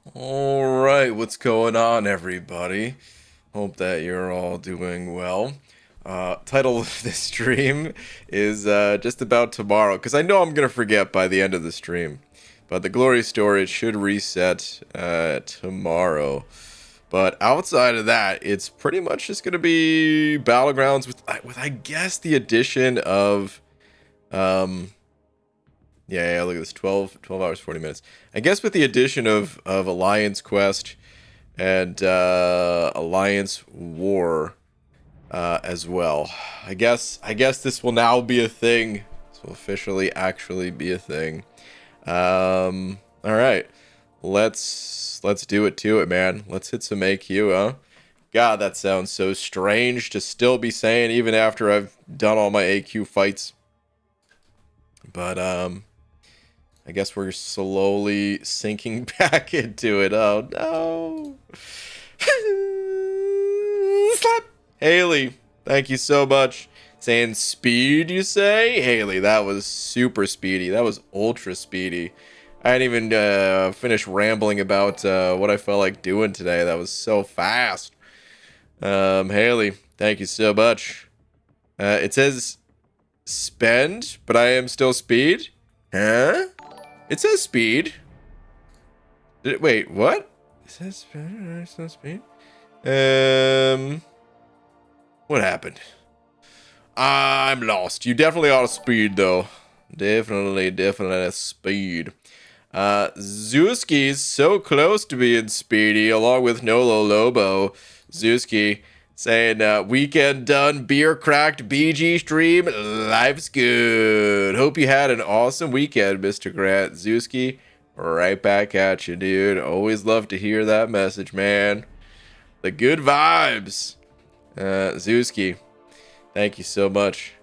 All right, what's going on, everybody? Hope that you're all doing well. Title of this stream is just about tomorrow, because I know I'm gonna forget by the end of the stream. But the glory storage should reset tomorrow. But outside of that, it's pretty much just gonna be Battlegrounds with I guess the addition of um yeah, look at this, 12 hours, 40 minutes. I guess with the addition of Alliance Quest and Alliance War as well. I guess this will now be a thing. This will officially actually be a thing. All right. Let's do it to it, man. Let's hit some AQ, huh? God, that sounds so strange to still be saying even after I've done all my AQ fights. But I guess we're slowly sinking back into it. Oh no. Slap. Haley, thank you so much. Saying speed, you say? Haley, that was super speedy. That was ultra speedy. I didn't even finish rambling about what I felt like doing today. That was so fast. Haley, thank you so much. It says spend, but I am still speed? Huh? It says speed. Wait, what? It says speed. It says speed. What happened? I'm lost. You definitely are speed, though. Definitely speed. Zewski's so close to being speedy, along with Nolo Lobo. Zewski saying, weekend done, beer cracked, BG stream, life's good. Hope you had an awesome weekend, Mr. Grant. Zewski, right back at you, dude. Always love to hear that message, man. The good vibes. Zewski, thank you so much.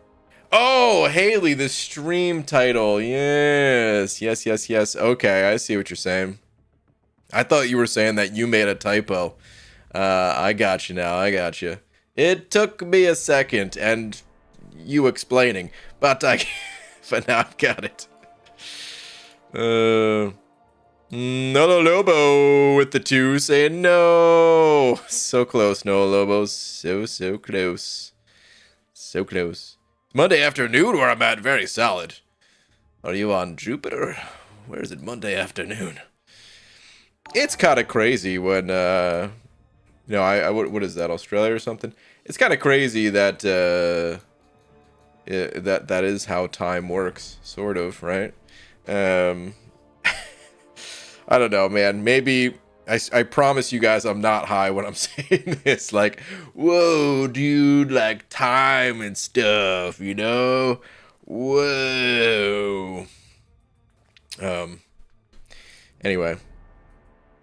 Oh, Haley, the stream title. Yes. Okay, I see what you're saying. I thought you were saying that you made a typo. I got you now. I got you. It took me a second and you explaining, but but now I've got it. Nolo Lobo with the 2 saying no. So close, Nolo Lobo. So close. So close. Monday afternoon where I'm at. Very solid. Are you on Jupiter? Where is it Monday afternoon? It's kind of crazy when what is that, Australia or something? It's kind of crazy that that is how time works, sort of, right? I don't know, man. Maybe I promise you guys I'm not high when I'm saying this. Like, whoa, dude, like time and stuff, you know? Whoa. Anyway.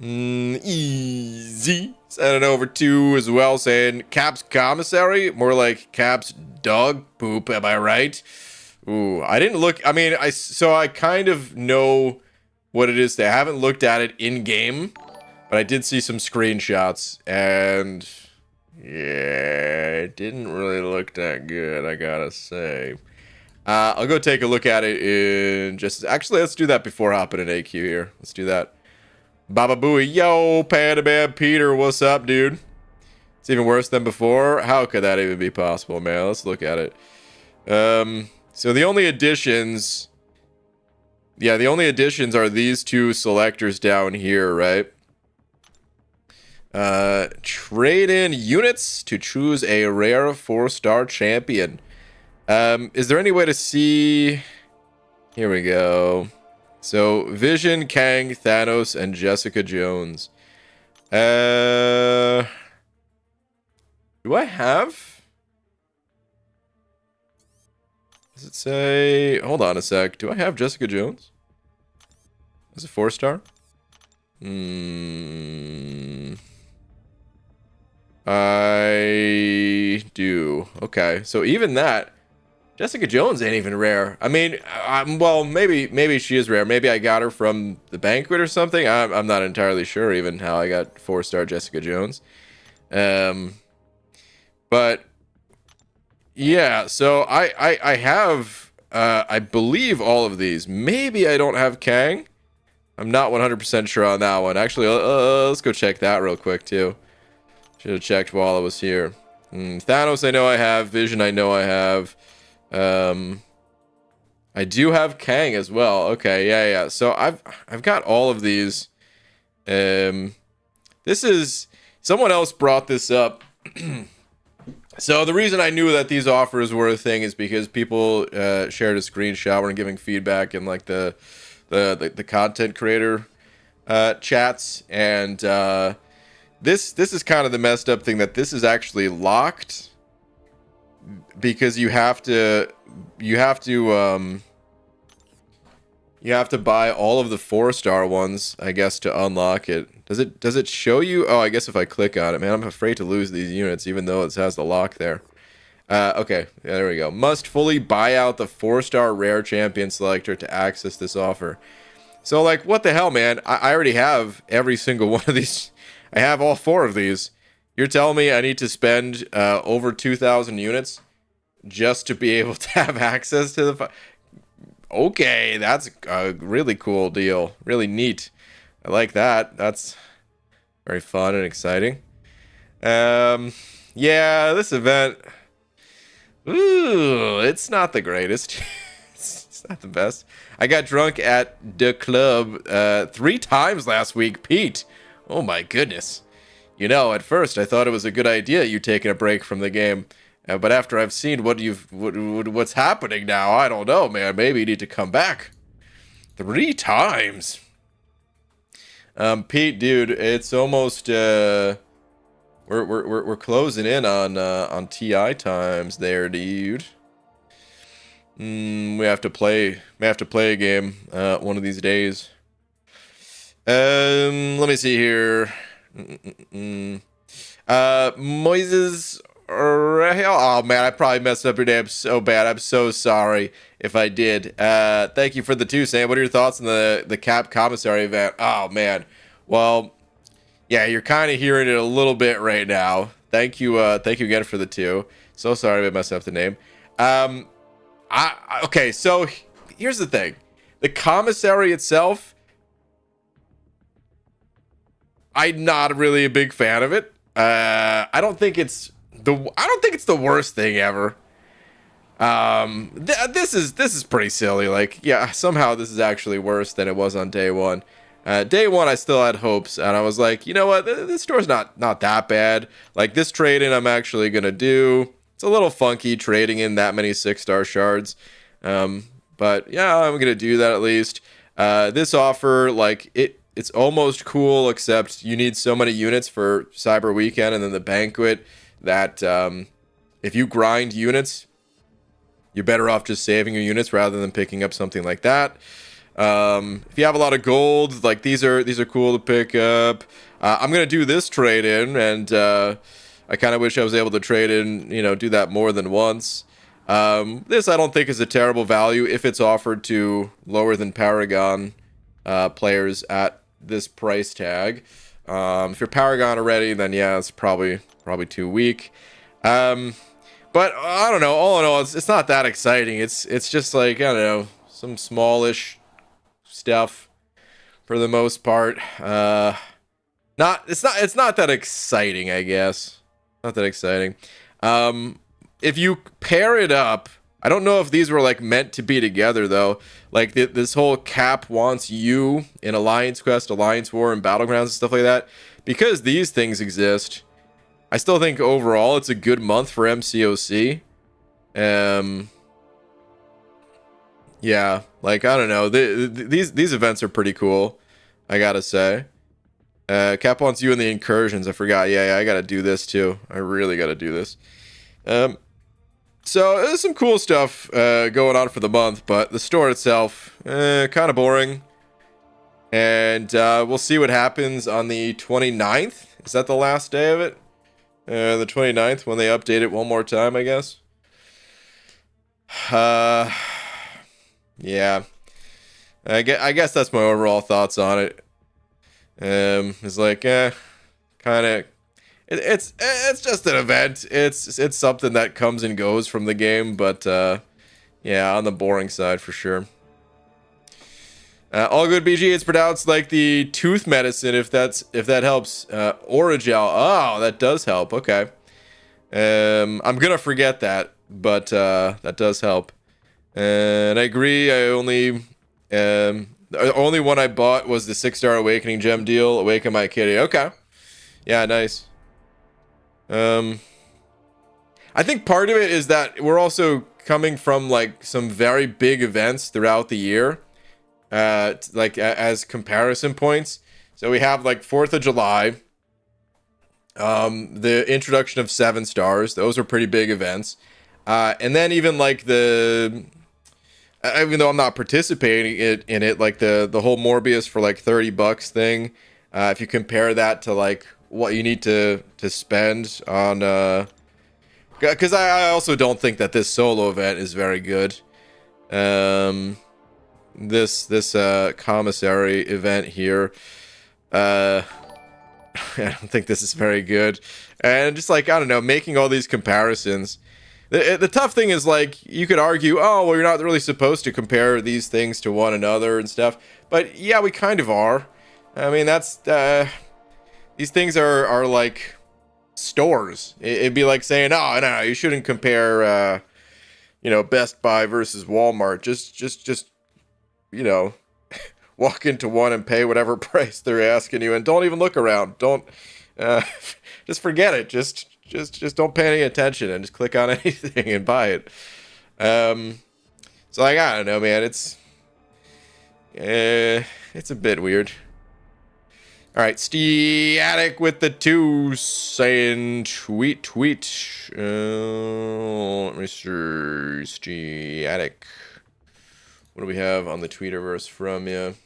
Easy. Sending over 2 as well, saying Cap's commissary, more like Cap's dog poop. Am I right? Ooh, I didn't look. I mean, I kind of know what it is. I haven't looked at it in game, but I did see some screenshots, and yeah, it didn't really look that good, I gotta say. I'll go take a look at it in just. Actually, let's do that before hopping in AQ here. Let's do that. Baba Booey, yo, Panda Man Peter, what's up, dude? It's even worse than before. How could that even be possible, man? Let's look at it. So the only additions, yeah, the only additions are these 2 selectors down here, right? Trade in units to choose a rare 4-star champion. Is there any way to see? Here we go. So, Vision, Kang, Thanos, and Jessica Jones. Do I have? Does it say? Hold on a sec. Do I have Jessica Jones? Is it 4-star? I do. Okay, so even that. Jessica Jones ain't even rare. I mean, well, maybe she is rare. Maybe I got her from the banquet or something. I'm not entirely sure even how I got 4-star Jessica Jones. But yeah, so I have I believe all of these. Maybe I don't have Kang. I'm not 100% sure on that one. Actually, let's go check that real quick, too. Should have checked while I was here. Thanos, I know I have. Vision, I know I have. I do have Kang as well. Okay, yeah. So I've got all of these. This is... Someone else brought this up. So the reason I knew that these offers were a thing is because people shared a screenshot when giving feedback in like the content creator chats, and this is kind of the messed up thing, that this is actually locked because you have to buy all of the 4-star ones, I guess, to unlock it. Does it show you? Oh, I guess if I click on it, man, I'm afraid to lose these units, even though it has the lock there. Okay, yeah, there we go. Must fully buy out the 4-star rare champion selector to access this offer. So, like, what the hell, man? I already have every single one of these. I have all 4 of these. You're telling me I need to spend over 2,000 units just to be able to have access to the... Okay, that's a really cool deal. Really neat. I like that. That's very fun and exciting. Yeah, this event... Ooh, it's not the greatest. It's not the best. I got drunk at the club 3 times last week, Pete. Oh my goodness. You know, at first I thought it was a good idea you taking a break from the game. But after I've seen what's happening now, I don't know, man. Maybe you need to come back. 3 times. Pete, dude, it's almost we're closing in on TI times there, dude. We have to play a game one of these days. Let me see here. Moises. Oh man, I probably messed up your name so bad. I'm so sorry if I did. Thank you for the 2, Sam. What are your thoughts on the Cap commissary event? Oh man, well, yeah, you're kind of hearing it a little bit right now. Thank you again for the 2. So sorry if I messed up the name. Okay, so here's the thing: the commissary itself, I'm not really a big fan of it. I don't think it's the worst thing ever. This is pretty silly. Like, yeah, somehow this is actually worse than it was on day 1. Day 1, I still had hopes, and I was like, you know what, this store's not that bad. Like, this trade-in I'm actually gonna do. It's a little funky trading in that many 6-star shards, but yeah, I'm gonna do that at least. This offer, like, it's almost cool, except you need so many units for Cyber Weekend and then the banquet that if you grind units, you're better off just saving your units rather than picking up something like that. If you have a lot of gold, like, these are cool to pick up. I'm gonna do this trade in, and I kind of wish I was able to trade in, do that more than once. This I don't think is a terrible value if it's offered to lower than Paragon players at this price tag. If you're Paragon already, then yeah, it's probably too weak. But I don't know. All in all, it's not that exciting. It's just like, I don't know, some smallish stuff for the most part. It's not that exciting, I guess. Not that exciting. If you pair it up, I don't know if these were like meant to be together though. Like this whole Cap wants you in Alliance Quest, Alliance War, and Battlegrounds and stuff like that. Because these things exist, I still think overall it's a good month for MCOC. Yeah, like, I don't know. These events are pretty cool, I gotta say. Cap wants you in the incursions. I forgot. Yeah, I gotta do this too. I really gotta do this. So there's some cool stuff going on for the month, but the store itself, kind of boring. And we'll see what happens on the 29th. Is that the last day of it? The 29th, when they update it one more time, I guess. Yeah. I guess that's my overall thoughts on it. It's like, kind of... It's just an event. It's something that comes and goes from the game, but yeah, on the boring side for sure. All good BG. It's pronounced like the tooth medicine. If that helps. Oragel. Oh, that does help. Okay. I'm gonna forget that, but that does help. And I agree. The only one I bought was the 6-star Awakening gem deal. Awaken my kitty. Okay. Yeah, nice. I think part of it is that we're also coming from like some very big events throughout the year, as comparison points. So we have like 4th of July, the introduction of 7 stars. Those are pretty big events. And then even like even though I'm not participating in it, like the whole Morbius for like $30 thing. If you compare that to like what you need to spend on, because I also don't think that this solo event is very good. This commissary event here, I don't think this is very good. And just like, I don't know, making all these comparisons. The tough thing is, like, you could argue, oh, well, you're not really supposed to compare these things to one another and stuff. But yeah, we kind of are. I mean, that's these things are like stores. It'd be like saying, oh, no, you shouldn't compare, Best Buy versus Walmart. Just walk into one and pay whatever price they're asking you, and don't even look around. Don't just forget it. Just don't pay any attention and just click on anything and buy it. So like, I don't know, man. It's a bit weird. All right, Steatic with the 2 saying tweet. Let me see. Steatic. What do we have on the Tweeterverse from you?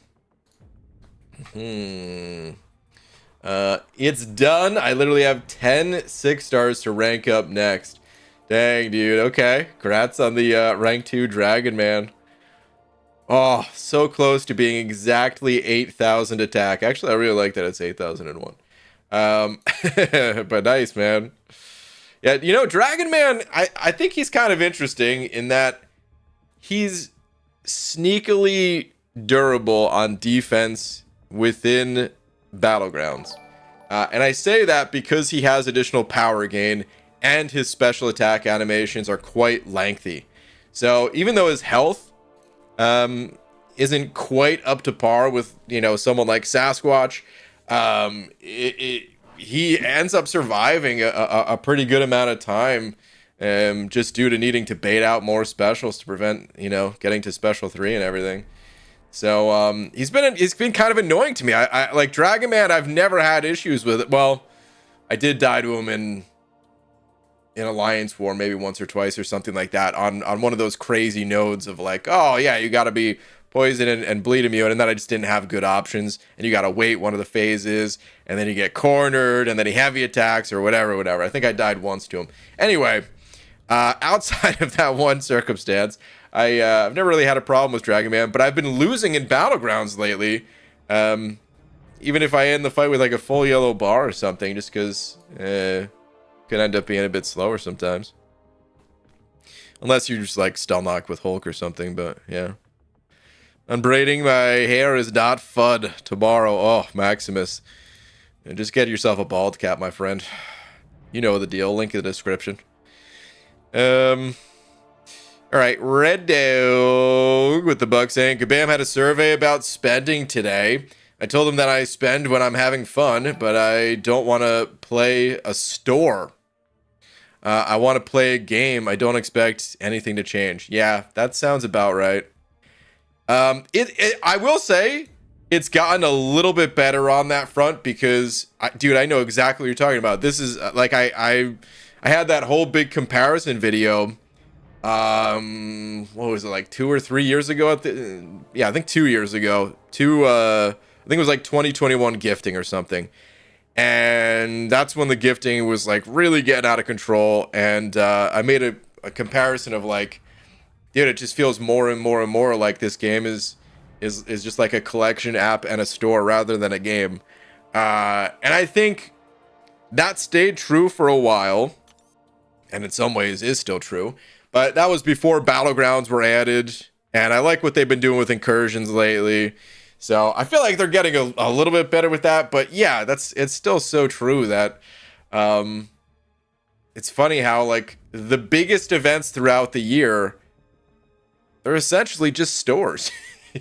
It's done. I literally have 10 6 stars to rank up next. Dang, dude. Okay. Congrats on the rank 2 Dragon Man. Oh, so close to being exactly 8,000 attack. Actually, I really like that it's 8,001. But nice, man. Yeah, Dragon Man, I think he's kind of interesting in that he's sneakily durable on defense within Battlegrounds. And I say that because he has additional power gain and his special attack animations are quite lengthy. So even though his health isn't quite up to par with, someone like Sasquatch, he ends up surviving a pretty good amount of time, just due to needing to bait out more specials to prevent, getting to special 3 and everything. So he's been kind of annoying to me. I like Dragon Man. I've never had issues with it. Well, I did die to him in Alliance War maybe once or twice or something like that on one of those crazy nodes of like, oh yeah, you got to be poison and bleed immune, and then I just didn't have good options, and you got to wait one of the phases, and then you get cornered, and then he heavy attacks or whatever. I think I died once to him. Anyway, outside of that one circumstance, I've never really had a problem with Dragon Man, but I've been losing in Battlegrounds lately. Even if I end the fight with like a full yellow bar or something, just because could end up being a bit slower sometimes. Unless you just like stun lock with Hulk or something, but yeah. Unbraiding my hair is not FUD tomorrow. Oh, Maximus. And just get yourself a bald cap, my friend. You know the deal. Link in the description. Alright, Red Dog with the buck saying, Kabam had a survey about spending today. I told him that I spend when I'm having fun, but I don't want to play a store. I want to play a game. I don't expect anything to change. Yeah, that sounds about right. I will say it's gotten a little bit better on that front because, dude, I know exactly what you're talking about. This is like I had that whole big comparison video. What was it, like 2 or 3 years ago? I think 2 years ago. I think it was like 2021 gifting or something. And that's when the gifting was like really getting out of control. And I made a comparison of like, dude, it just feels more and more and more like this game is just like a collection app and a store rather than a game. And I think that stayed true for a while, and in some ways is still true. But that was before Battlegrounds were added, and I like what they've been doing with incursions lately. So I feel like they're getting a little bit better with that. But yeah, it's still so true that it's funny how like the biggest events throughout the year, they're essentially just stores.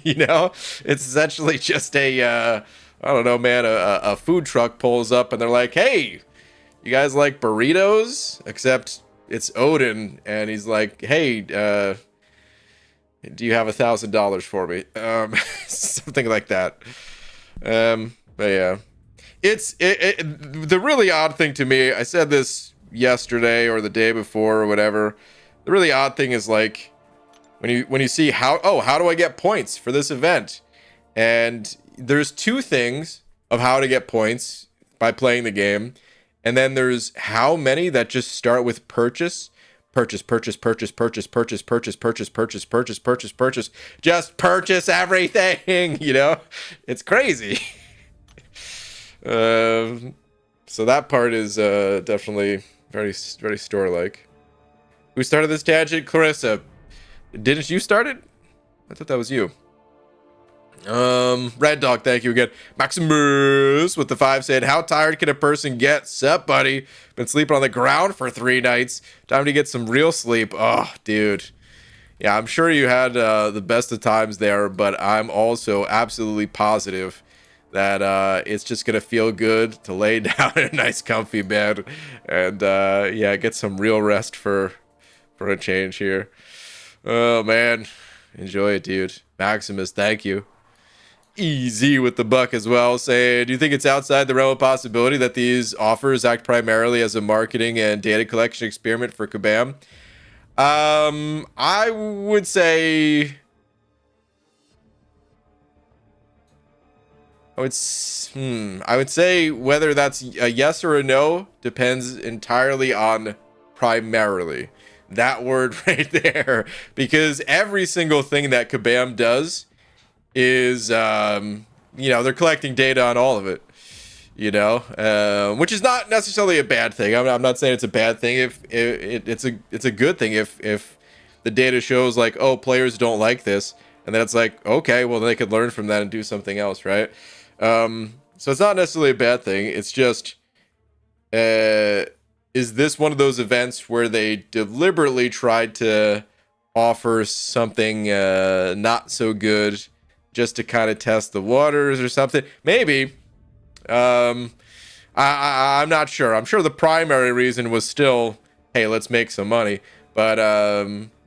You know, it's essentially just I don't know, man, a food truck pulls up and they're like, hey, you guys like burritos? Except it's Odin, and he's like, hey, do you have $1,000 for me? Something like that. But yeah, the really odd thing to me, I said this yesterday or the day before or whatever. The really odd thing is like when you see how do I get points for this event? And there's two things of how to get points by playing the game. And then there's how many that just start with purchase. Purchase. Just purchase everything, you know? It's crazy. So that part is definitely very, very store-like. Who started this tangent? Clarissa. Didn't you start it? I thought that was you. Red Dog, thank you again. Maximus with the 5 said, how tired can a person get? Sup, buddy? Been sleeping on the ground for 3 nights. Time to get some real sleep. Oh, dude. Yeah, I'm sure you had the best of times there, but I'm also absolutely positive that it's just gonna feel good to lay down in a nice comfy bed and yeah, get some real rest for a change here. Oh man, enjoy it, dude. Maximus, thank you. Easy with the buck as well, saying, do you think it's outside the realm of possibility that these offers act primarily as a marketing and data collection experiment for Kabam? I would say I would say whether that's a yes or a no depends entirely on primarily. That word right there, because every single thing that Kabam does is, you know, they're collecting data on all of it, you know, which is not necessarily a bad thing. I'm not saying it's a bad thing. If it's a good thing if the data shows like, oh, players don't like this, and then it's like, okay, well, they could learn from that and do something else, right? So it's not necessarily a bad thing. It's just, is this one of those events where they deliberately tried to offer something not so good just to kind of test the waters or something? Maybe. I'm not sure. I'm sure the primary reason was still, hey, let's make some money. But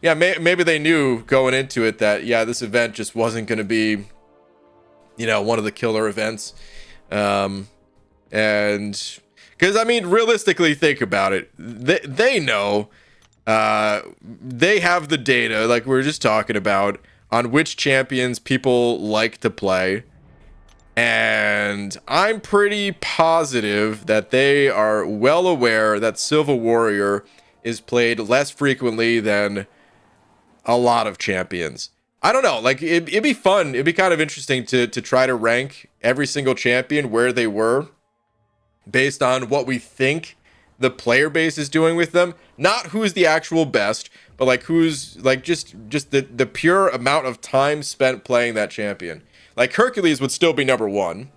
yeah, maybe they knew going into it that, yeah, this event just wasn't going to be, you know, one of the killer events. And because, I mean, realistically, think about it. They know, they have the data, like we were just talking about, on which champions people like to play. And I'm pretty positive that they are well aware that Civil Warrior is played less frequently than a lot of champions. I don't know, like, it'd be fun. It'd be kind of interesting to try to rank every single champion where they were based on what we think the player base is doing with them. Not who's the actual best, but like who's like just the pure amount of time spent playing that champion. Like Hercules would still be number 1.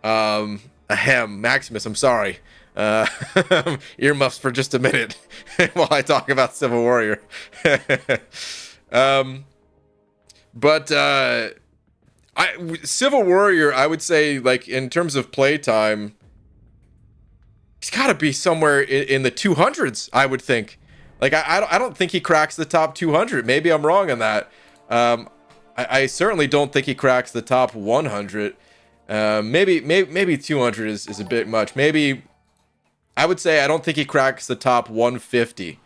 Maximus, I'm sorry. Earmuffs for just a minute while I talk about Civil Warrior. But Civil Warrior, I would say, like, in terms of playtime, he's got to be somewhere in the 200s, I would think. Like, I don't think he cracks the top 200. Maybe I'm wrong on that. I certainly don't think he cracks the top 100. Maybe 200 is a bit much. Maybe I would say I don't think he cracks the top 150.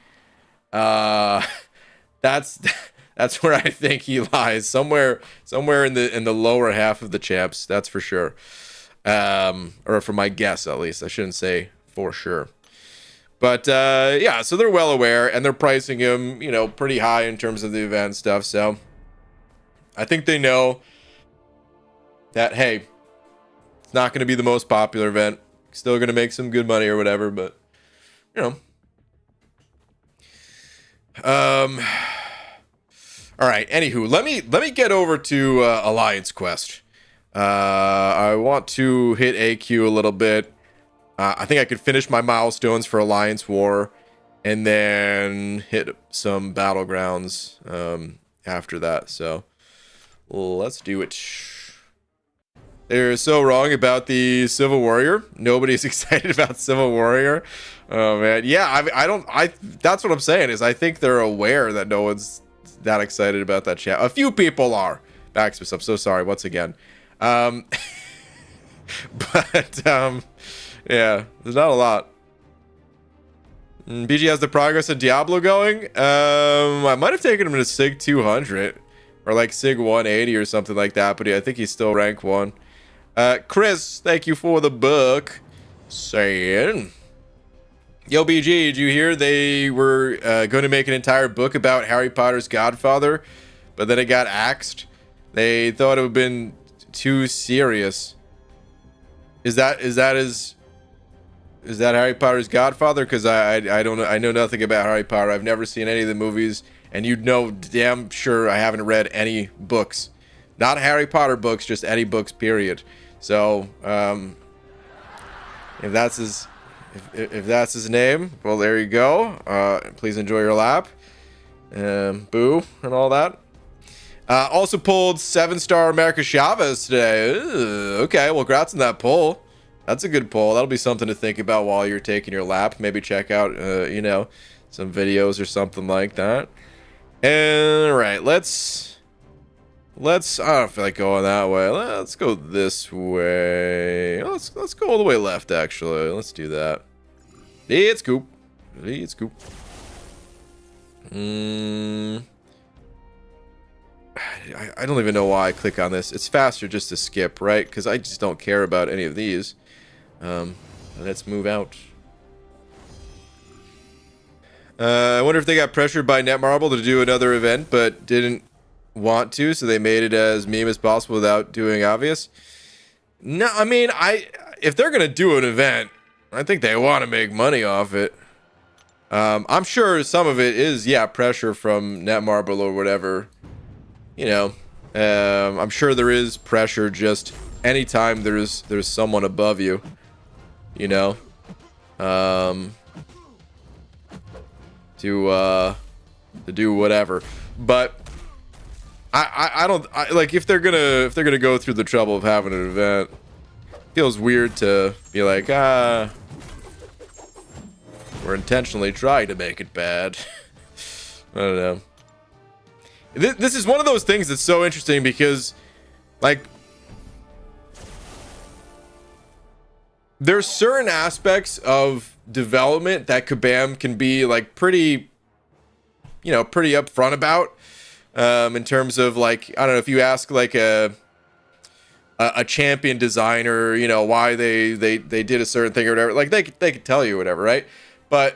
That's where I think he lies, somewhere in the lower half of the champs. That's for sure. Or for my guess, at least. I shouldn't say for sure. But yeah, so they're well aware, and they're pricing him, you know, pretty high in terms of the event stuff. So I think they know that, hey, it's not going to be the most popular event. Still going to make some good money or whatever, but, you know. All right, anywho, let me get over to Alliance Quest. I want to hit AQ a little bit. I think I could finish my milestones for Alliance War, and then hit some Battlegrounds after that. So let's do it. They're so wrong about the Civil Warrior. Nobody's excited about Civil Warrior. Oh man, yeah. I that's what I'm saying, is I think they're aware that no one's that excited about that chat. A few people are. Backspace, I'm so sorry once again. But yeah, there's not a lot. BG has the progress of Diablo going. I might have taken him to Sig 200 or like Sig 180 or something like that, but yeah, I think he's still rank 1. Chris, thank you for the book. Saying, yo, BG, did you hear they were going to make an entire book about Harry Potter's Godfather, but then it got axed? They thought it would have been too serious. Is that Harry Potter's Godfather? Because I don't know. I know nothing about Harry Potter. I've never seen any of the movies, and you know damn sure I haven't read any books. Not Harry Potter books, just any books, period. So, if that's his name, well, there you go. Please enjoy your lap. Boo and all that. Also pulled 7-star America Chavez today. Ooh, okay, well, congrats on that pull. That's a good pull. That'll be something to think about while you're taking your lap. Maybe check out, you know, some videos or something like that. All right, let's. I don't feel like going that way. Let's go this way. Let's go all the way left. Actually, let's do that. It's cool. It's cool. I don't even know why I click on this. It's faster just to skip, right? Because I just don't care about any of these. Let's move out. I wonder if they got pressured by Netmarble to do another event, but didn't want to, so they made it as meme as possible without doing obvious. No, I mean, if they're gonna do an event, I think they want to make money off it. I'm sure some of it is, yeah, pressure from Netmarble or whatever. You know, I'm sure there is pressure just anytime there's someone above you, you know, to do whatever. But I don't like if they're gonna go through the trouble of having an event. It feels weird to be like, we're intentionally trying to make it bad. I don't know. This is one of those things that's so interesting because, like, there's certain aspects of development that Kabam can be like pretty, you know, pretty upfront about. In terms of, like, I don't know, if you ask like a champion designer, you know, why they did a certain thing or whatever, like they could tell you whatever, right? But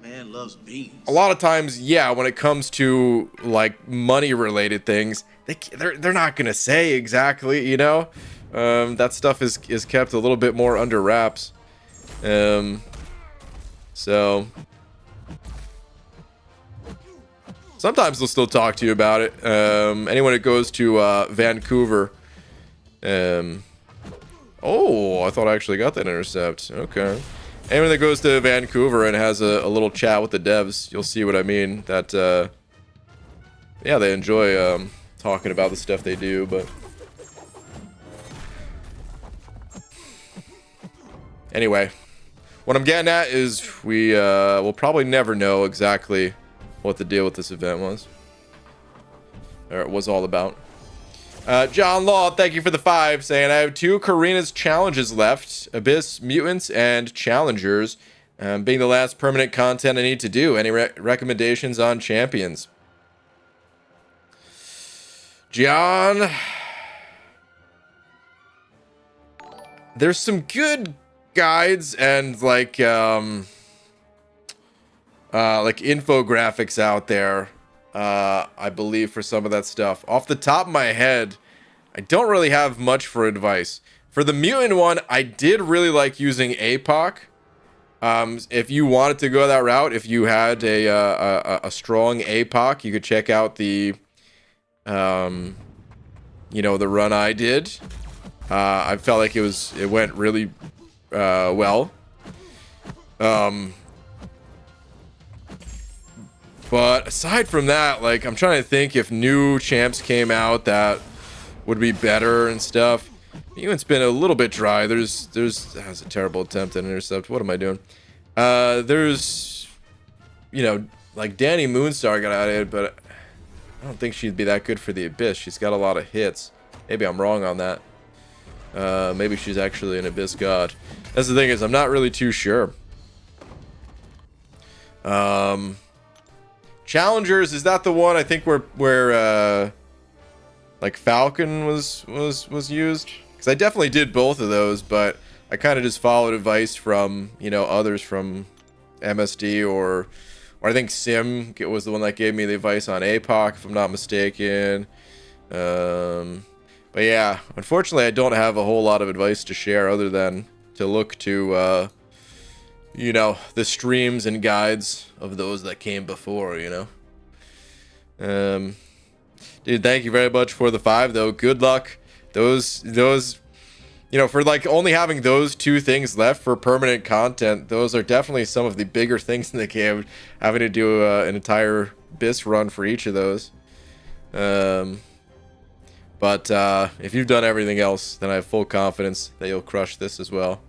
man loves beans. A lot of times, yeah, when it comes to like money related things, they're not gonna say exactly, you know. That stuff is kept a little bit more under wraps. So sometimes they'll still talk to you about it. Anyone that goes to Vancouver. Oh, I thought I actually got that intercept. Okay. Anyone that goes to Vancouver and has a little chat with the devs, you'll see what I mean. That, yeah, they enjoy talking about the stuff they do, but... Anyway, what I'm getting at is we'll probably never know exactly what the deal with this event was. Or it was all about. John Law, thank you for the 5, saying I have 2 Karina's challenges left. Abyss, Mutants, and Challengers. Being the last permanent content I need to do. Any recommendations on champions? John, there's some good guides and like infographics out there, I believe, for some of that stuff. Off the top of my head, I don't really have much for advice. For the mutant one, I did really like using APOC. If you wanted to go that route, if you had a strong APOC, you could check out the you know, the run I did. I felt like it went really well. But aside from that, like, I'm trying to think if new champs came out that would be better and stuff. Ewan's been a little bit dry. That was a terrible attempt at intercept. What am I doing? There's, you know, like Danny Moonstar got added, but I don't think she'd be that good for the Abyss. She's got a lot of hits. Maybe I'm wrong on that. Maybe she's actually an Abyss god. That's the thing, is I'm not really too sure. Challengers, is that the one I think where like Falcon was used? Because I definitely did both of those, but I kind of just followed advice from, you know, others from MSD or I think Sim was the one that gave me the advice on APOC, if I'm not mistaken. But yeah, unfortunately, I don't have a whole lot of advice to share other than to look to, you know, the streams and guides of those that came before, you know. Dude, thank you very much for the 5, though. Good luck. Those, you know, for like only having those 2 things left for permanent content, those are definitely some of the bigger things in the game. Having to do an entire BIS run for each of those. But if you've done everything else, then I have full confidence that you'll crush this as well.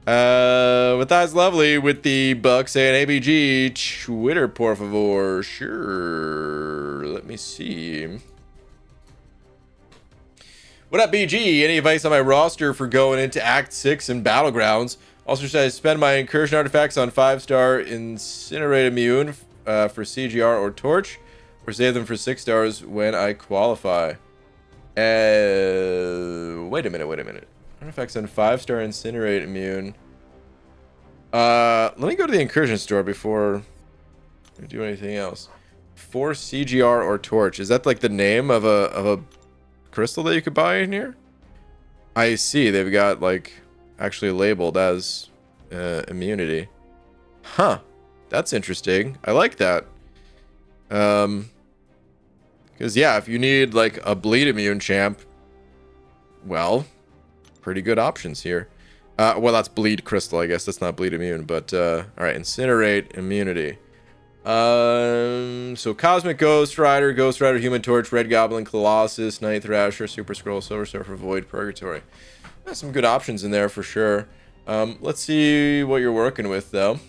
But that's lovely with the Bucks and ABG. Twitter, por favor. Sure. Let me see. What up, BG? Any advice on my roster for going into Act 6 in Battlegrounds? Also, should I spend my incursion artifacts on 5-star Incinerate Immune for CGR or Torch? Or save them for 6 stars when I qualify? Wait a minute. Artifacts on 5-star Incinerate Immune. Let me go to the Incursion store before I do anything else. For CGR or Torch. Is that like the name of a crystal that you could buy in here? I see. They've got like actually labeled as immunity. Huh. That's interesting. I like that. Because yeah, if you need like a bleed immune champ, well, pretty good options here. Well, that's bleed crystal, I guess. That's not bleed immune, but all right, incinerate immunity. So Cosmic Ghost Rider, Human Torch, Red Goblin, Colossus, Night Thrasher, Super Scroll, Silver Surfer, Void, Purgatory. There's some good options in there for sure. Let's see what you're working with though.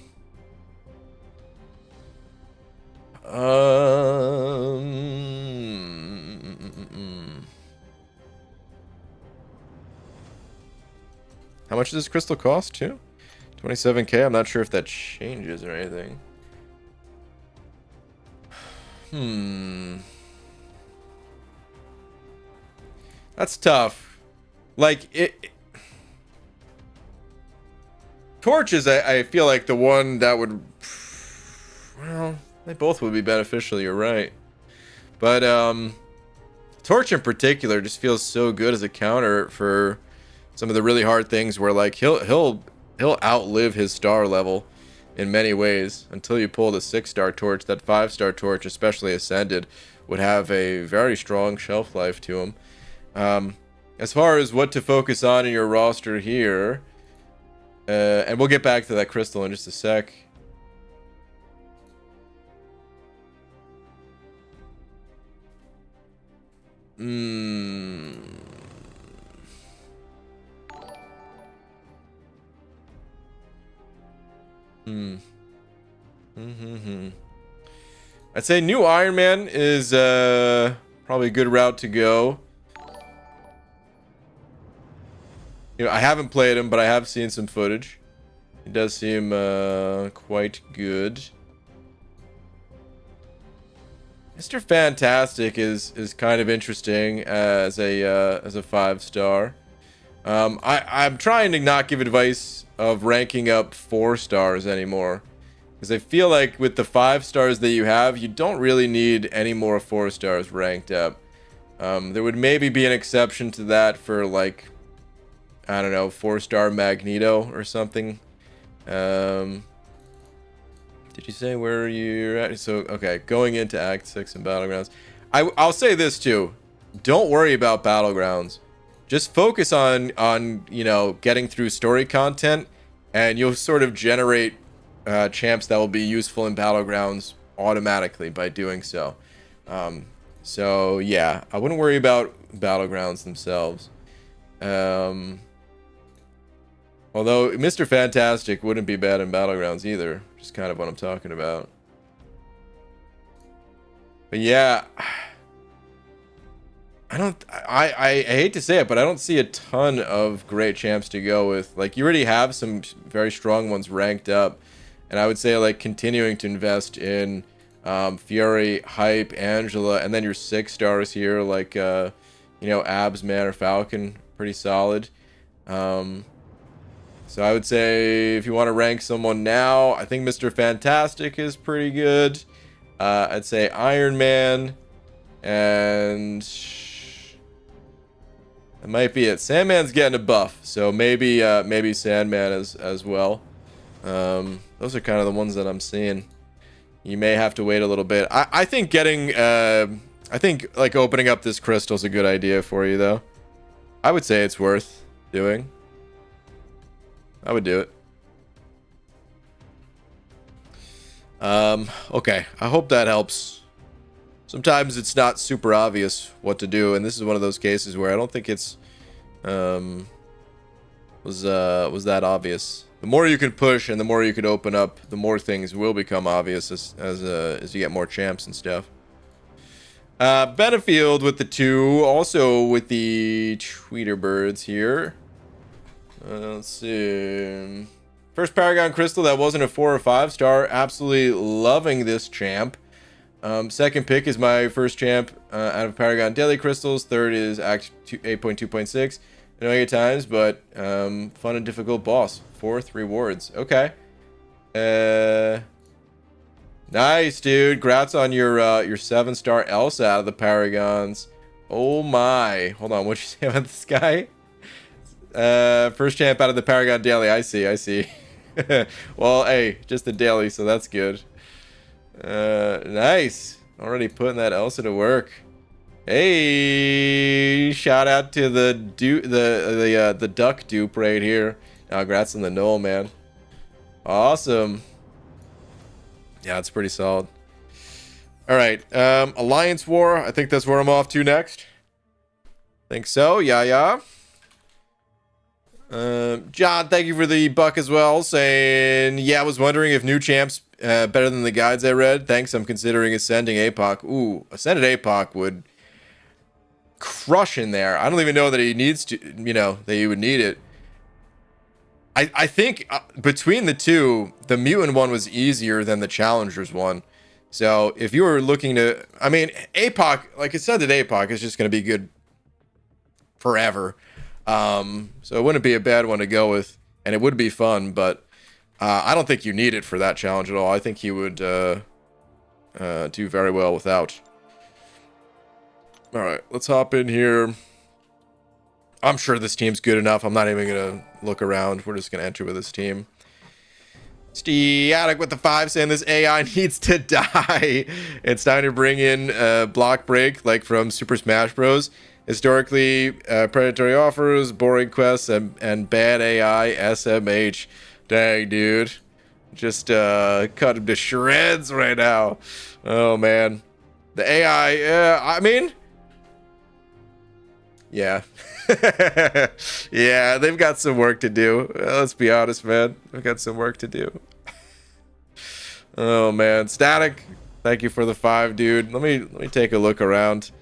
How much does this crystal cost too? 27k. I'm not sure if that changes or anything. That's tough. Like it Torch is, I feel like, the one that would, well, they both would be beneficial, you're right. But Torch in particular just feels so good as a counter for some of the really hard things where like he'll outlive his star level in many ways until you pull the 6-star Torch. That 5-star Torch, especially Ascended, would have a very strong shelf life to him. As far as what to focus on in your roster here, and we'll get back to that crystal in just a sec. I'd say new Iron Man is probably a good route to go. You know, I haven't played him, but I have seen some footage. He does seem quite good. Mr. Fantastic is kind of interesting as a 5-star. I'm trying to not give advice of ranking up 4 stars anymore, because I feel like with the 5 stars that you have, you don't really need any more 4 stars ranked up. There would maybe be an exception to that for like, I don't know, 4-star Magneto or something. Did you say where you're at? So, okay, going into Act 6 in Battlegrounds. I'll say this too. don't worry about Battlegrounds. Just focus on you know, getting through story content, and you'll sort of generate champs that will be useful in Battlegrounds automatically by doing so. So yeah, I wouldn't worry about Battlegrounds themselves. Although Mr. Fantastic wouldn't be bad in Battlegrounds either, which is kind of what I'm talking about. But yeah, I hate to say it, but I don't see a ton of great champs to go with. Like, you already have some very strong ones ranked up, and I would say, like, continuing to invest in Fury, Hype, Angela, and then your 6 stars here, like, you know, Abs, Man, or Falcon, pretty solid. So I would say if you want to rank someone now, I think Mr. Fantastic is pretty good. I'd say Iron Man, and that might be it. Sandman's getting a buff, so maybe maybe Sandman as well. Those are kind of the ones that I'm seeing. You may have to wait a little bit. I think getting I think like opening up this crystal's a good idea for you, though. I would say it's worth doing. I would do it. Okay, I hope that helps. Sometimes it's not super obvious what to do, and this is one of those cases where I don't think it's was that obvious. The more you can push and the more you can open up, the more things will become obvious as you get more champs and stuff. Benefield with the 2, also with the Tweeter Birds here. Let's see. First Paragon Crystal that wasn't a 4 or 5 star. Absolutely loving this champ. Second pick is my first champ out of Paragon Daily Crystals. Third is Act 8.2.6. Annoying at times, but fun and difficult boss. 4th rewards. Okay. Nice, dude. Grats on your 7-star Elsa out of the Paragons. Oh my. Hold on, what'd you say about this guy? First champ out of the Paragon Daily. I see. Well, hey, just a daily, so that's good. Nice. Already putting that Elsa to work. Hey, shout out to the duck dupe right here. Congrats on the Knoll, man. Awesome. Yeah, it's pretty solid. All right, Alliance War. I think that's where I'm off to next. Think so. Yeah. John, thank you for the buck as well, saying, yeah, I was wondering if new champs better than the guides I read. Thanks, I'm considering Ascending APOC. Ooh, Ascended APOC would crush in there. I don't even know that he needs to, you know, that he would need it. I think between the two, the Mutant one was easier than the Challengers one. So if you were looking to, I mean, APOC, like I said, that APOC is just going to be good forever. So it wouldn't be a bad one to go with, and it would be fun, but I don't think you need it for that challenge at all. I think he would do very well without. All right, let's hop in here. I'm sure this team's good enough. I'm not even going to look around. We're just going to enter with this team. Steatic with the 5 saying this AI needs to die. It's time to bring in block break like from Super Smash Bros. Historically, predatory offers, boring quests, and bad AI SMH. Dang, dude. Just cut him to shreds right now. Oh, man. The AI, I mean... Yeah. Yeah, they've got some work to do. Let's be honest, man. They've got some work to do. Oh, man. Static, thank you for the 5, dude. Let me take a look around.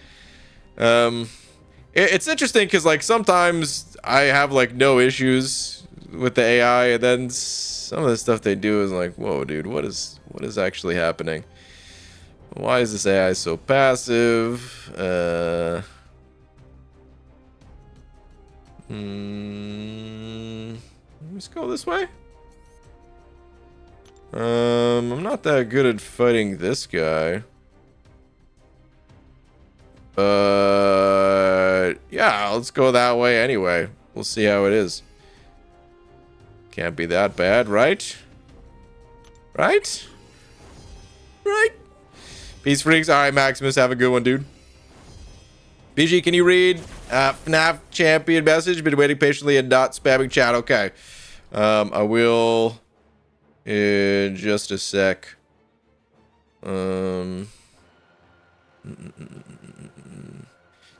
It's interesting because, like, sometimes I have, like, no issues with the AI, and then some of the stuff they do is like, whoa, dude, what is actually happening? Why is this AI so passive? Let's go this way. I'm not that good at fighting this guy. Yeah, let's go that way anyway. We'll see how it is. Can't be that bad, right? Right? Peace freaks. All right, Maximus, have a good one, dude. BG, can you read FNAF champion message? Been waiting patiently and not spamming chat. Okay. I will in just a sec.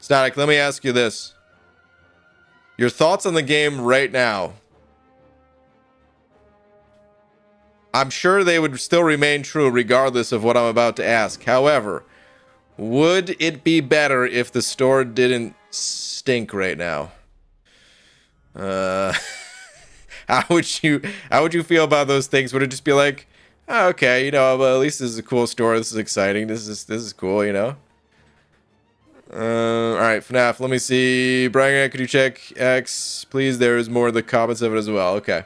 Static, let me ask you this. Your thoughts on the game right now. I'm sure they would still remain true regardless of what I'm about to ask. However, would it be better if the store didn't stink right now? How would you feel about those things? Would it just be like, oh, okay, you know, well, at least this is a cool store. This is exciting. This is cool, you know? All right, FNAF, let me see. Brian, could you check X, please? There is more of the comments of it as well. Okay.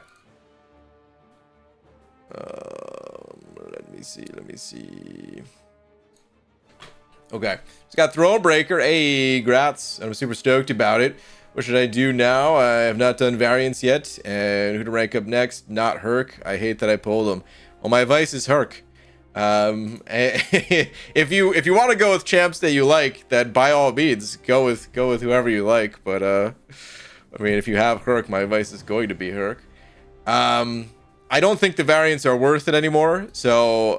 Let me see. Okay. It's got Throne Breaker. Hey, grats. I'm super stoked about it. What should I do now? I have not done variants yet. And who to rank up next? Not Herc. I hate that I pulled him. Well, my advice is Herc. If you want to go with champs that you like, then by all means go with whoever you like. But I mean, if you have Herc, my advice is going to be Herc. I don't think the variants are worth it anymore. So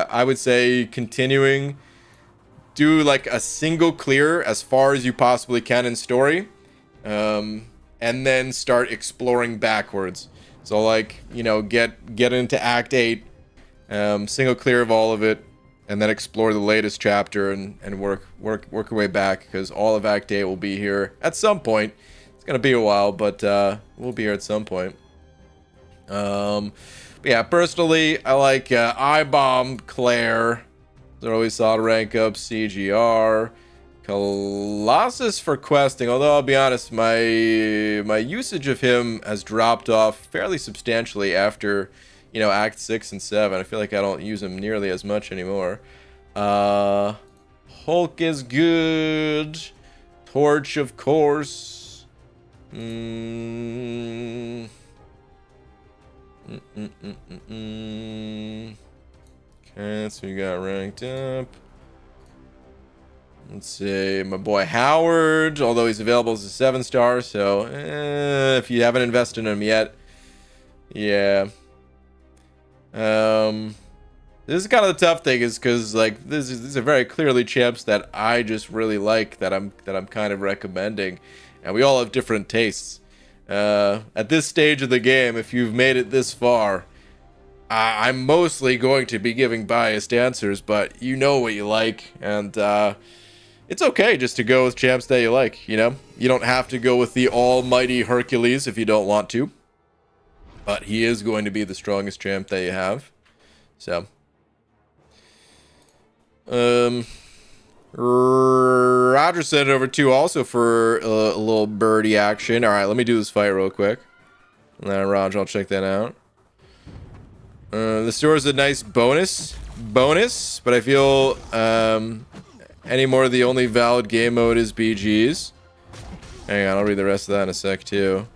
I would say continuing, do like a single clear as far as you possibly can in story, and then start exploring backwards. So like, you know, get into Act 8. Single clear of all of it, and then explore the latest chapter and work your way back, because all of Act 8 will be here at some point. It's gonna be a while, but we'll be here at some point. But yeah, personally, I like iBomb, Claire. They're always solid rank up. CGR, Colossus for questing. Although I'll be honest, my usage of him has dropped off fairly substantially after, you know, Act 6 and 7. I feel like I don't use him nearly as much anymore. Hulk is good. Torch, of course. Okay, so we got ranked up. Let's see, my boy Howard, although he's available as a 7-star, so if you haven't invested in him yet, yeah. This is kind of the tough thing, is because like these are very clearly champs that I just really like, that I'm kind of recommending, and we all have different tastes. At this stage of the game, if you've made it this far, I'm mostly going to be giving biased answers, but you know what you like, and it's okay just to go with champs that you like. You know, you don't have to go with the almighty Hercules if you don't want to. But he is going to be the strongest champ that you have. So. Roger sent it over too also for a little birdie action. Alright, let me do this fight real quick. And then Roger, I'll check that out. The store is a nice bonus, but I feel anymore the only valid game mode is BG's. Hang on, I'll read the rest of that in a sec too.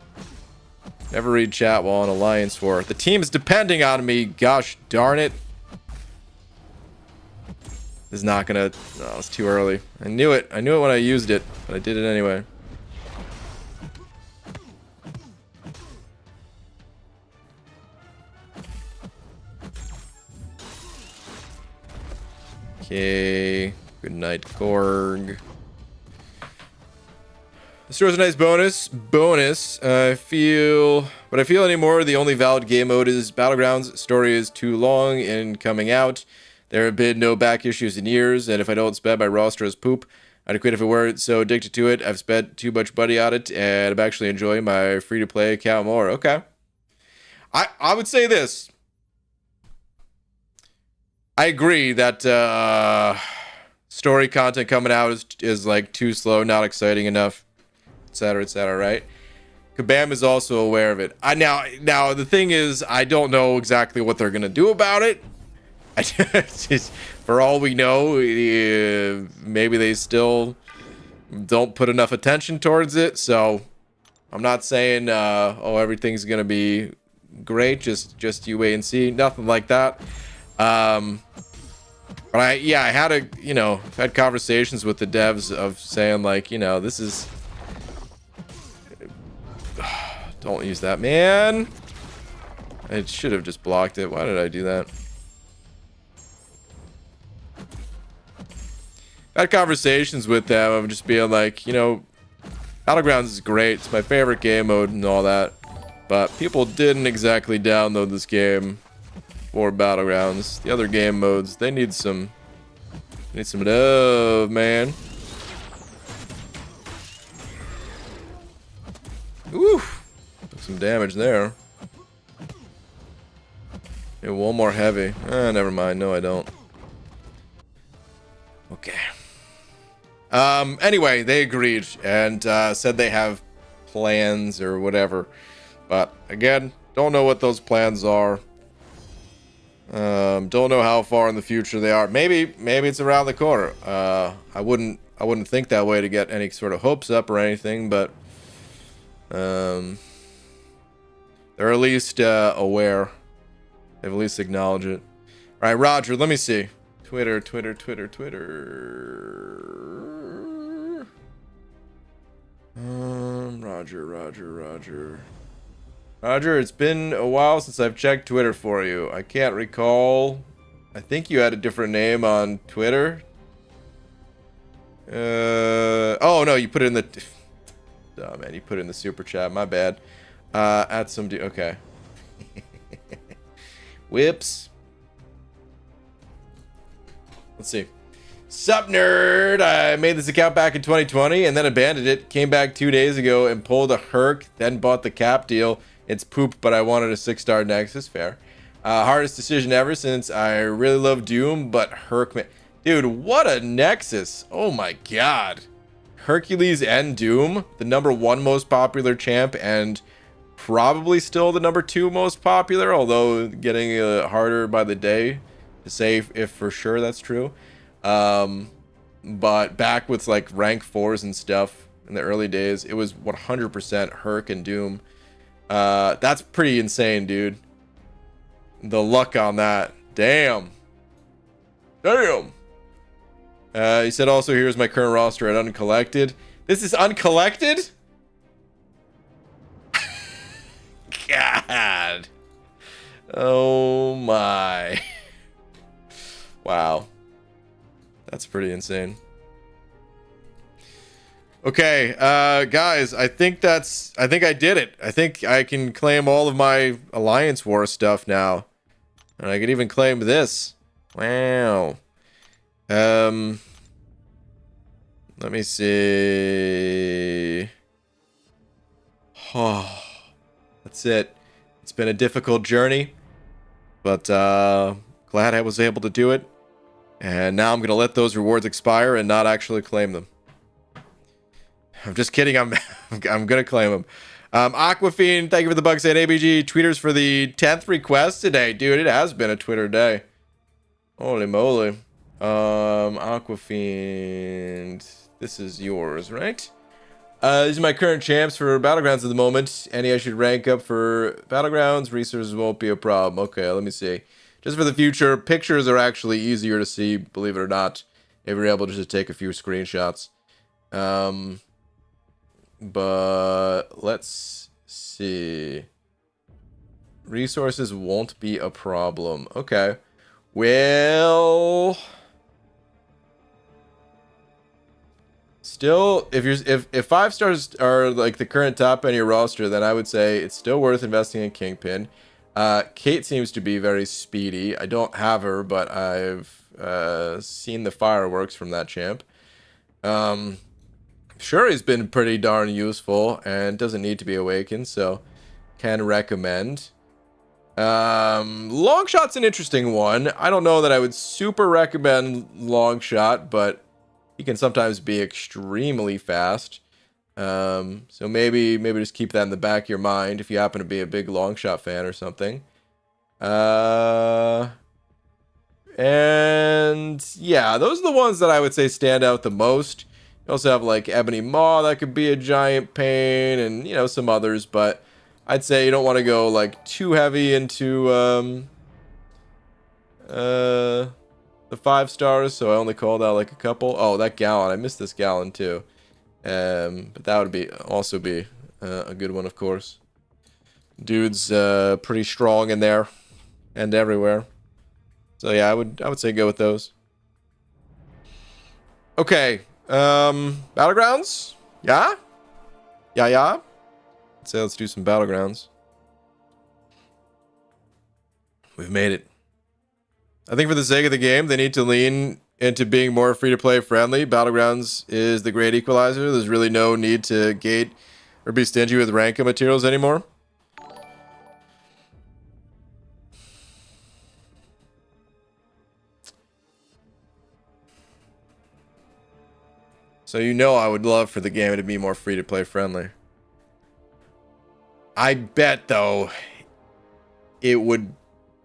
Never read chat while on Alliance War. The team is depending on me. Gosh darn it. This is not gonna... No, it's too early. I knew it. I knew it when I used it, but I did it anyway. Okay. Good night, Korg. The store's a nice bonus. I feel anymore the only valid game mode is Battlegrounds. Story is too long in coming out. There have been no back issues in years, and if I don't spend my roster as poop, I'd quit if I weren't so addicted to it. I've spent too much money on it, and I'm actually enjoying my free-to-play account more. Okay. I would say this. I agree that story content coming out is like too slow, not exciting enough, etc., right? Kabam is also aware of it. Now the thing is, I don't know exactly what they're gonna do about it. For all we know, maybe they still don't put enough attention towards it. So I'm not saying oh, everything's gonna be great. Just you wait and see. Nothing like that. But I had a, had conversations with the devs of saying like, this is, don't use that, man. I should have just blocked it. Why did I do that? I had conversations with them of just being like, Battlegrounds is great. It's my favorite game mode and all that. But people didn't exactly download this game for Battlegrounds. The other game modes, they need some love, man. Ooh, took some damage there. Yeah, one more heavy. Never mind. No, I don't. Okay. Anyway, they agreed and said they have plans or whatever. But again, don't know what those plans are. Don't know how far in the future they are. Maybe it's around the corner. I wouldn't think that way to get any sort of hopes up or anything, but they're at least aware. They've at least acknowledged it. All right, Roger, let me see. Twitter. Roger, it's been a while since I've checked Twitter for you. I can't recall. I think you had a different name on Twitter. Oh no, you put it in the... Oh man, you put it in the super chat. My bad. At some... Okay. Whips. Let's see. Sup, nerd? I made this account back in 2020 and then abandoned it. Came back 2 days ago and pulled a herc, then bought the cap deal. It's poop, but I wanted a 6-star Nexus. Fair. Hardest decision ever since I really love Doom, but herc... Dude, what a Nexus. Oh my god. Hercules and Doom, the #1 most popular champ, and probably still the #2 most popular, although getting harder by the day to say if for sure that's true. But back with like rank 4s and stuff in the early days, it was 100% Herc and Doom. That's pretty insane, dude. The luck on that. Damn. He said also, here's my current roster at uncollected. This is uncollected? God. Oh my. Wow. That's pretty insane. Okay, guys, I think I did it. I think I can claim all of my Alliance War stuff now. And I can even claim this. Wow. Let me see. Oh, that's it. It's been a difficult journey, but glad I was able to do it. And now I'm going to let those rewards expire and not actually claim them. I'm just kidding. I'm going to claim them. Aquafiend, thank you for the bucks at ABG. Tweeters for the 10th request today. Dude, it has been a Twitter day. Holy moly. Aquafiend, this is yours, right? These are my current champs for Battlegrounds at the moment. Any I should rank up for Battlegrounds, resources won't be a problem. Okay, let me see. Just for the future, pictures are actually easier to see, believe it or not, if you're able to just take a few screenshots. But let's see. Resources won't be a problem. Okay. Well, still, if 5 stars are like the current top end of your roster, then I would say it's still worth investing in Kingpin. Kate seems to be very speedy. I don't have her, but I've seen the fireworks from that champ. Shuri's been pretty darn useful and doesn't need to be awakened, so can recommend. Longshot's an interesting one. I don't know that I would super recommend Longshot, but he can sometimes be extremely fast. So maybe just keep that in the back of your mind if you happen to be a big Longshot fan or something. And yeah, those are the ones that I would say stand out the most. You also have like Ebony Maw that could be a giant pain, and you know, some others, but I'd say you don't want to go like too heavy into the the 5 stars, so I only called out like a couple. Oh, that Gallon. I missed this Gallon too. But that would also be a good one, of course. Dude's pretty strong in there and everywhere. So yeah, I would say go with those. Okay. Battlegrounds? Yeah? Yeah. I'd say let's do some Battlegrounds. We've made it. I think for the sake of the game, they need to lean into being more free-to-play friendly. Battlegrounds is the great equalizer. There's really no need to gate or be stingy with rank materials anymore. So you know I would love for the game to be more free-to-play friendly. I bet, though, it would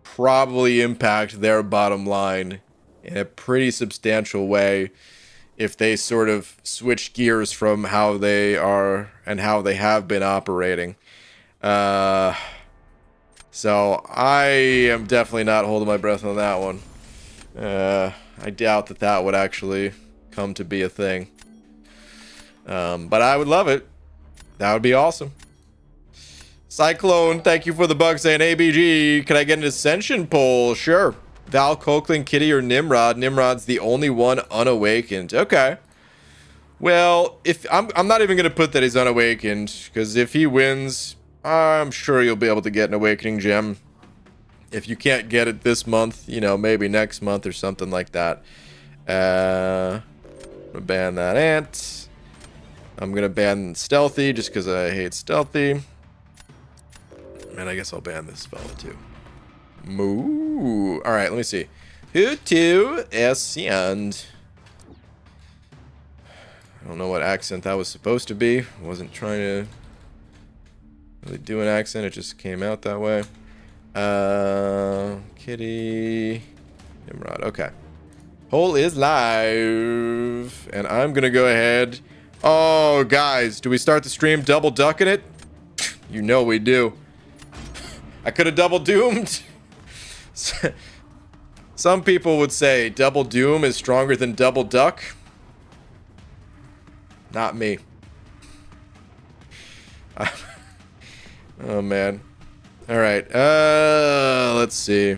probably impact their bottom line in a pretty substantial way if they sort of switch gears from how they are and how they have been operating. So I am definitely not holding my breath on that one. I doubt that would actually come to be a thing. But I would love it. That would be awesome. Cyclone, thank you for the bug saying ABG. Can I get an Ascension poll? Sure. Val, Coquelin, Kitty, or Nimrod? Nimrod's the only one unawakened. Okay. Well, if I'm not even gonna put that he's unawakened, because if he wins, I'm sure you'll be able to get an awakening gem. If you can't get it this month, you know, maybe next month or something like that. I'm gonna ban that ant. I'm gonna ban stealthy just because I hate stealthy. And I guess I'll ban this fella too. Moo. Alright, let me see. Who to ascend? I don't know what accent that was supposed to be. I wasn't trying to really do an accent. It just came out that way. Kitty. Nimrod. Okay. Poll is live. And I'm going to go ahead. Oh, guys. Do we start the stream double ducking it? You know we do. I could have double doomed. Some people would say double doom is stronger than double duck. Not me. Oh, man. All right. Let's see.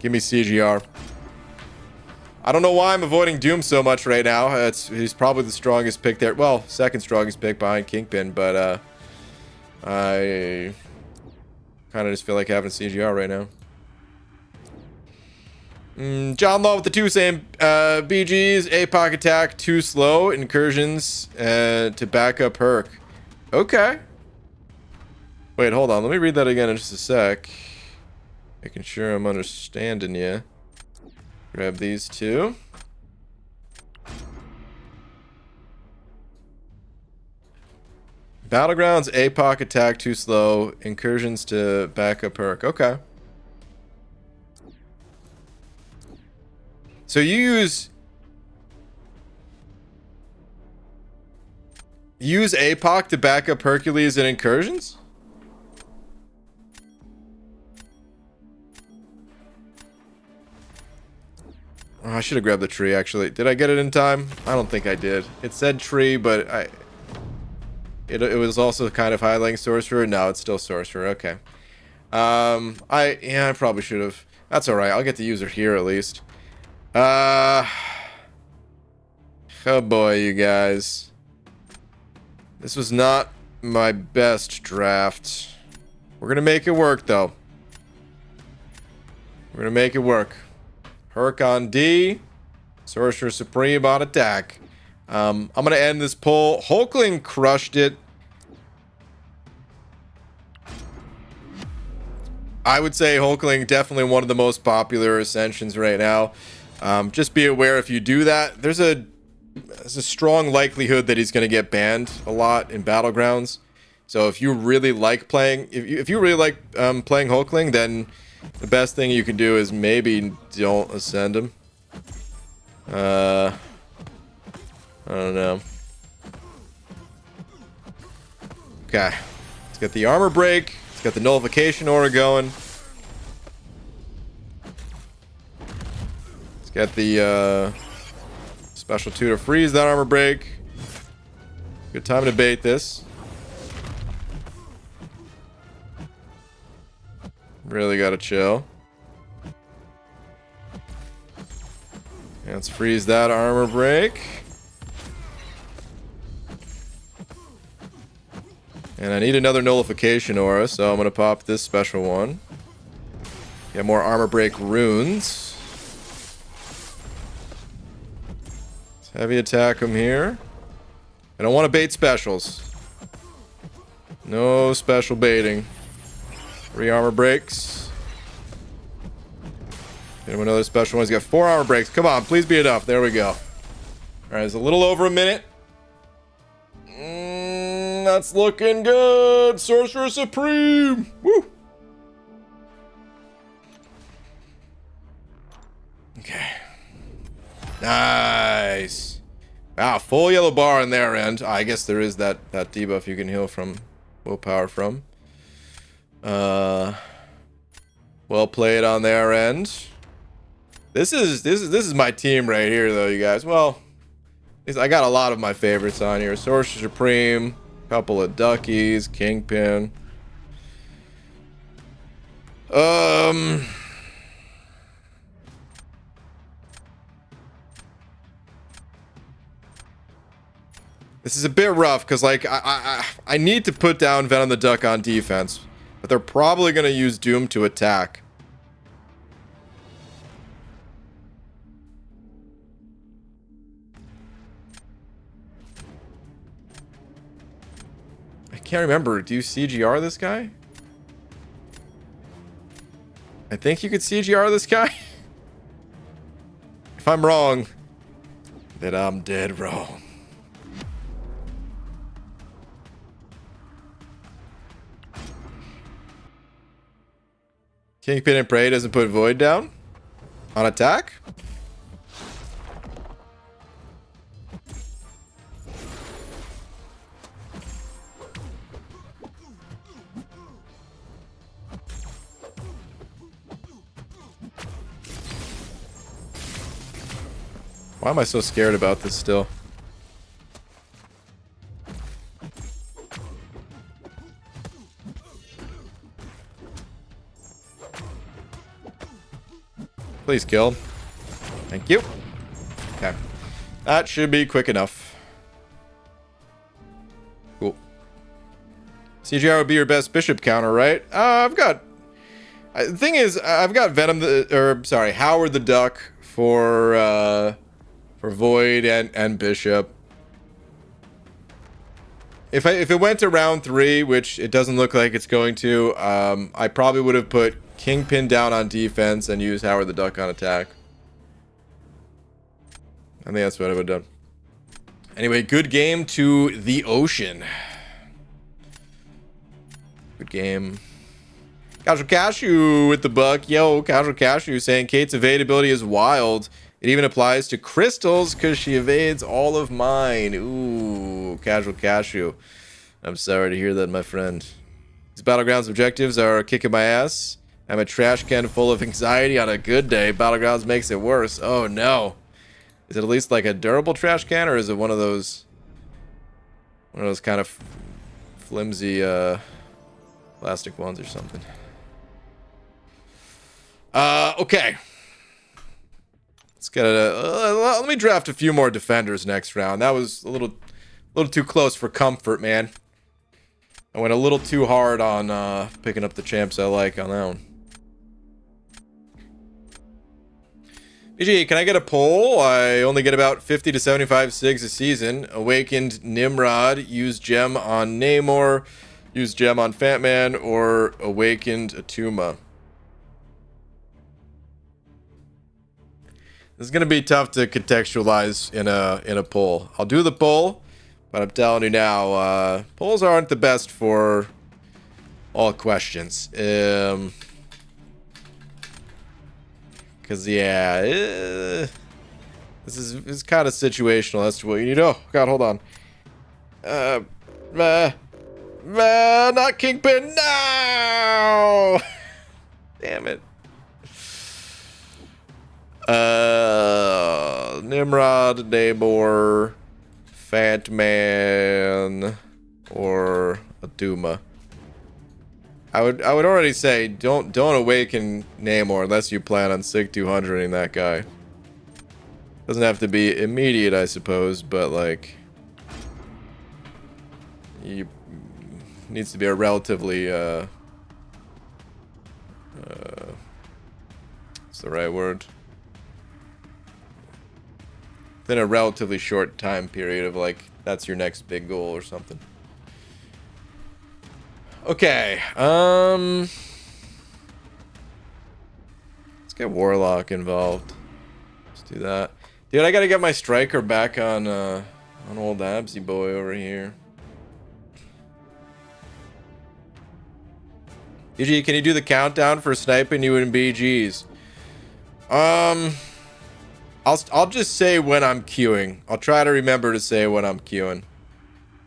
Give me CGR. I don't know why I'm avoiding Doom so much right now. He's probably the strongest pick there. Well, second strongest pick behind Kingpin, but I kind of just feel like having CGR right now. John Law with the 2 saying BG's APOC attack too slow. Incursions to back up Herc. Okay. Wait, hold on. Let me read that again in just a sec. Making sure I'm understanding you. Grab these 2. Battlegrounds, APOC attack too slow. Incursions to back up Herc. Okay. So you use APOC to back up Hercules and Incursions? Oh, I should have grabbed the tree, actually. Did I get it in time? I don't think I did. It said tree, but it was also kind of highlighting sorcerer. No, it's still sorcerer. Okay. I probably should have. That's all right. I'll get the user here at least. Oh boy, you guys. This was not my best draft. We're gonna make it work, though. We're gonna make it work. Herc on D. Sorcerer Supreme on attack. I'm gonna end this poll. Hulkling crushed it. I would say Hulkling definitely one of the most popular Ascensions right now. Just be aware if you do that, there's a strong likelihood that he's going to get banned a lot in Battlegrounds. So if you really like playing, if you really like playing Hulkling, then the best thing you can do is maybe don't ascend him. I don't know. Okay. Let's get the armor break. Let's get the nullification aura going. Let's get the special 2 to freeze that armor break. Good time to bait this. Really gotta chill. And let's freeze that armor break. And I need another nullification aura, so I'm gonna pop this special one. Get more armor break runes. Let's heavy attack him here. I don't want to bait specials. No special baiting. 3 armor breaks. Get him another special one. He's got 4 armor breaks. Come on, please be enough. There we go. Alright, it's a little over a minute. That's looking good. Sorcerer Supreme. Woo. Okay. Nice. Wow, full yellow bar on their end. I guess there is that debuff you can heal from willpower from. Well played on their end. This is my team right here though, you guys. Well, I got a lot of my favorites on here. Sorcerer Supreme, couple of Duckies, Kingpin. This is a bit rough because like I need to put down Venom the Duck on defense, but they're probably gonna use Doom to attack. I can't remember. Do you CGR this guy? I think you could CGR this guy. If I'm wrong, then I'm dead wrong. Kingpin and Prey doesn't put Void down on attack. Why am I so scared about this still? Please kill. Thank you. Okay. That should be quick enough. Cool. CGR would be your best bishop counter, right? The thing is, I've got Howard the Duck for Void and Bishop. If it went to round 3, which it doesn't look like it's going to, I probably would have put Kingpin down on defense and use Howard the Duck on attack. I think that's what I would have done. Anyway, good game to the ocean. Good game. Casual Cashew with the buck. Yo, Casual Cashew saying Kate's evade ability is wild. It even applies to crystals because she evades all of mine. Ooh, Casual Cashew. I'm sorry to hear that, my friend. These Battlegrounds objectives are kicking my ass. I'm a trash can full of anxiety on a good day. Battlegrounds makes it worse. Oh no. Is it at least like a durable trash can, or is it one of those kind of flimsy plastic ones or something? Okay. Let's get let me draft a few more defenders next round. That was a little too close for comfort, man. I went a little too hard on picking up the champs I like on that one. BG, can I get a poll? I only get about 50 to 75 SIGs a season. Awakened Nimrod, use gem on Namor, use gem on Fatman, or Awakened Atuma. This is gonna be tough to contextualize in a poll. I'll do the poll, but I'm telling you now, polls aren't the best for all questions. Cause yeah, This is kind of situational as to what you need. Oh God, hold on. Not Kingpin. No. Damn it. Nimrod, Namor, Fat Man, or a Duma. I would already say don't awaken Namor unless you plan on Sig 200ing that guy. Doesn't have to be immediate, I suppose, but like you needs to be a relatively what's the right word? Within a relatively short time period of like that's your next big goal or something. Okay, let's get Warlock involved. Let's do that. Dude, I gotta get my striker back on old Absy boy over here. BG, can you do the countdown for sniping you in BGs? I'll just say when I'm queuing. I'll try to remember to say when I'm queuing.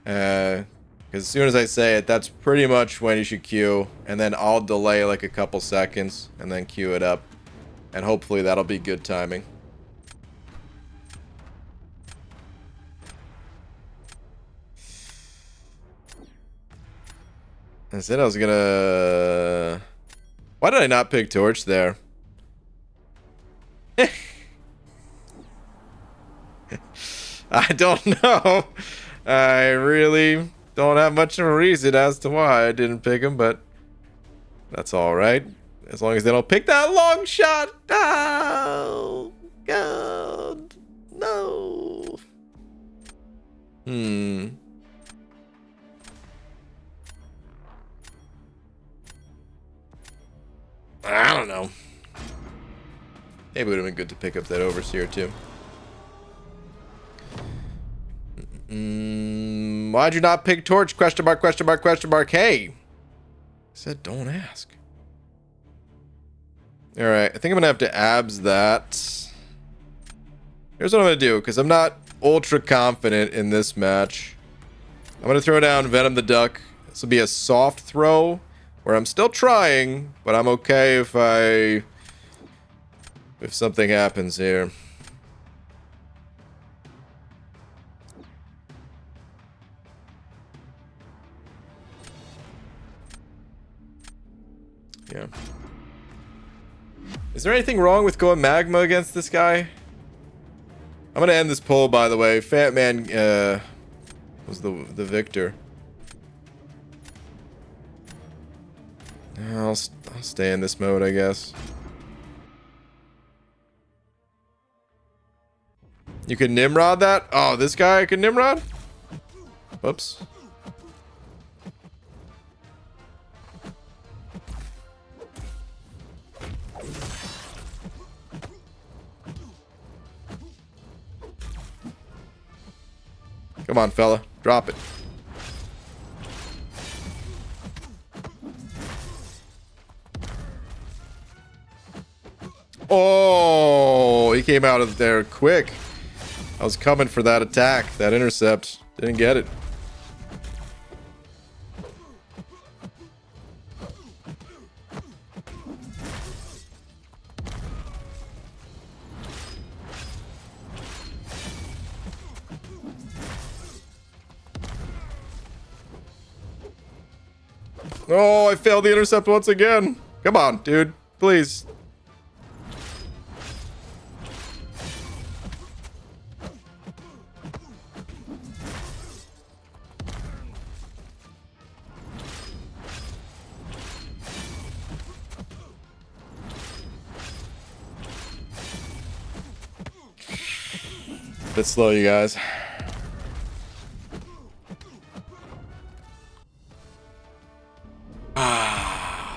Because as soon as I say it, that's pretty much when you should queue. And then I'll delay like a couple seconds and then queue it up. And hopefully that'll be good timing. I said I was gonna... Why did I not pick Torch there? I don't know. I really don't have much of a reason as to why I didn't pick him, but that's all right. As long as they don't pick that long shot. Oh, God. No. I don't know. Maybe it would have been good to pick up that Overseer, too. Why'd you not pick Torch? Question mark, question mark, question mark. Hey. I said don't ask. Alright, I think I'm going to have to abs that. Here's what I'm going to do, because I'm not ultra confident in this match. I'm going to throw down Venom the Duck. This will be a soft throw, where I'm still trying, but I'm okay if something happens here. Yeah. Is there anything wrong with going Magma against this guy? I'm gonna end this poll, by the way. Fat Man was the victor. I'll stay in this mode, I guess. You can Nimrod that? Oh, this guy I can Nimrod? Whoops. Come on, fella. Drop it. Oh, he came out of there quick. I was coming for that attack, that intercept. Didn't get it. Oh, I failed the intercept once again. Come on, dude. Please. Bit slow, you guys.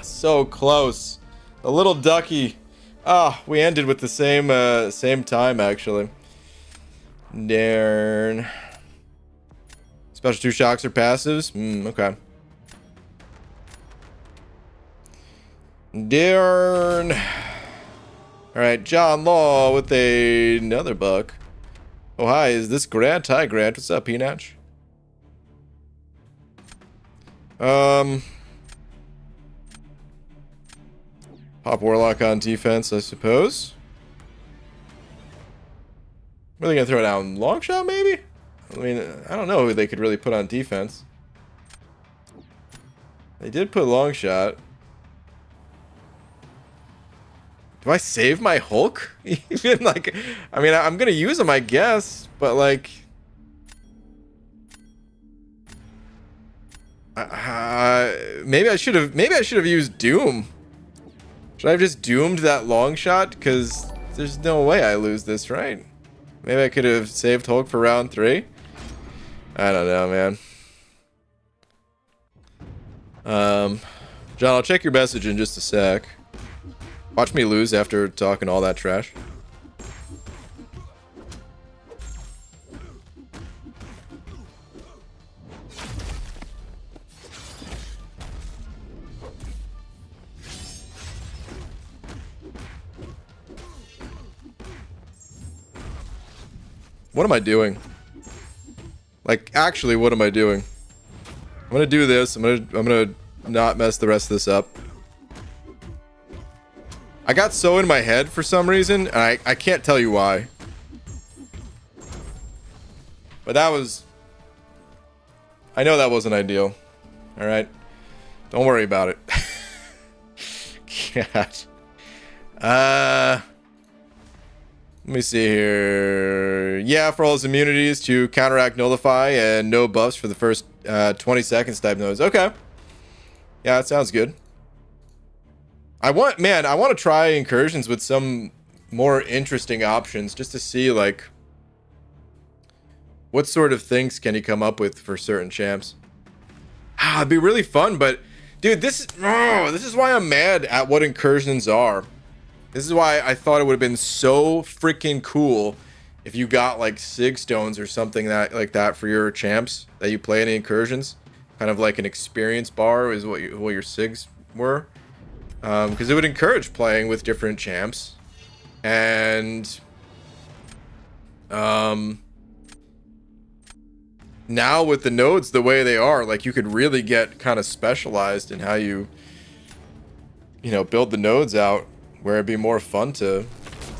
So close. The little ducky. Ah, we ended with the same time actually. Darn. Special 2 shocks or passives? Okay. Darn. Alright, John Law with another buck. Oh, hi, is this Grant? Hi, Grant. What's up, Peanutch? Pop Warlock on defense, I suppose. Are they gonna throw down long shot, maybe? I mean, I don't know who they could really put on defense. They did put long shot. Do I save my Hulk? Even like, I mean, I'm gonna use him, I guess, but like, maybe I should have used Doom. Should I have just doomed that long shot? Because there's no way I lose this, right? Maybe I could have saved Hulk for round 3. I don't know, man. John, I'll check your message in just a sec. Watch me lose after talking all that trash. What am I doing? Like, actually, what am I doing? I'm gonna do this. I'm gonna not mess the rest of this up. I got so in my head for some reason, and I can't tell you why. But that was... I know that wasn't ideal. Alright? Don't worry about it. God. Let me see here. Yeah, for all his immunities to counteract, nullify, and no buffs for the first 20 seconds type nodes. Okay. Yeah, that sounds good. I want to try incursions with some more interesting options just to see, like, what sort of things can he come up with for certain champs. It'd be really fun, but, dude, this is why I'm mad at what incursions are. This is why I thought it would have been so freaking cool if you got, like, Sig Stones or something like that for your champs that you play in the incursions. Kind of like an experience bar is what your Sigs were. Because it would encourage playing with different champs. And now with the nodes the way they are, like, you could really get kind of specialized in how you build the nodes out, where it'd be more fun to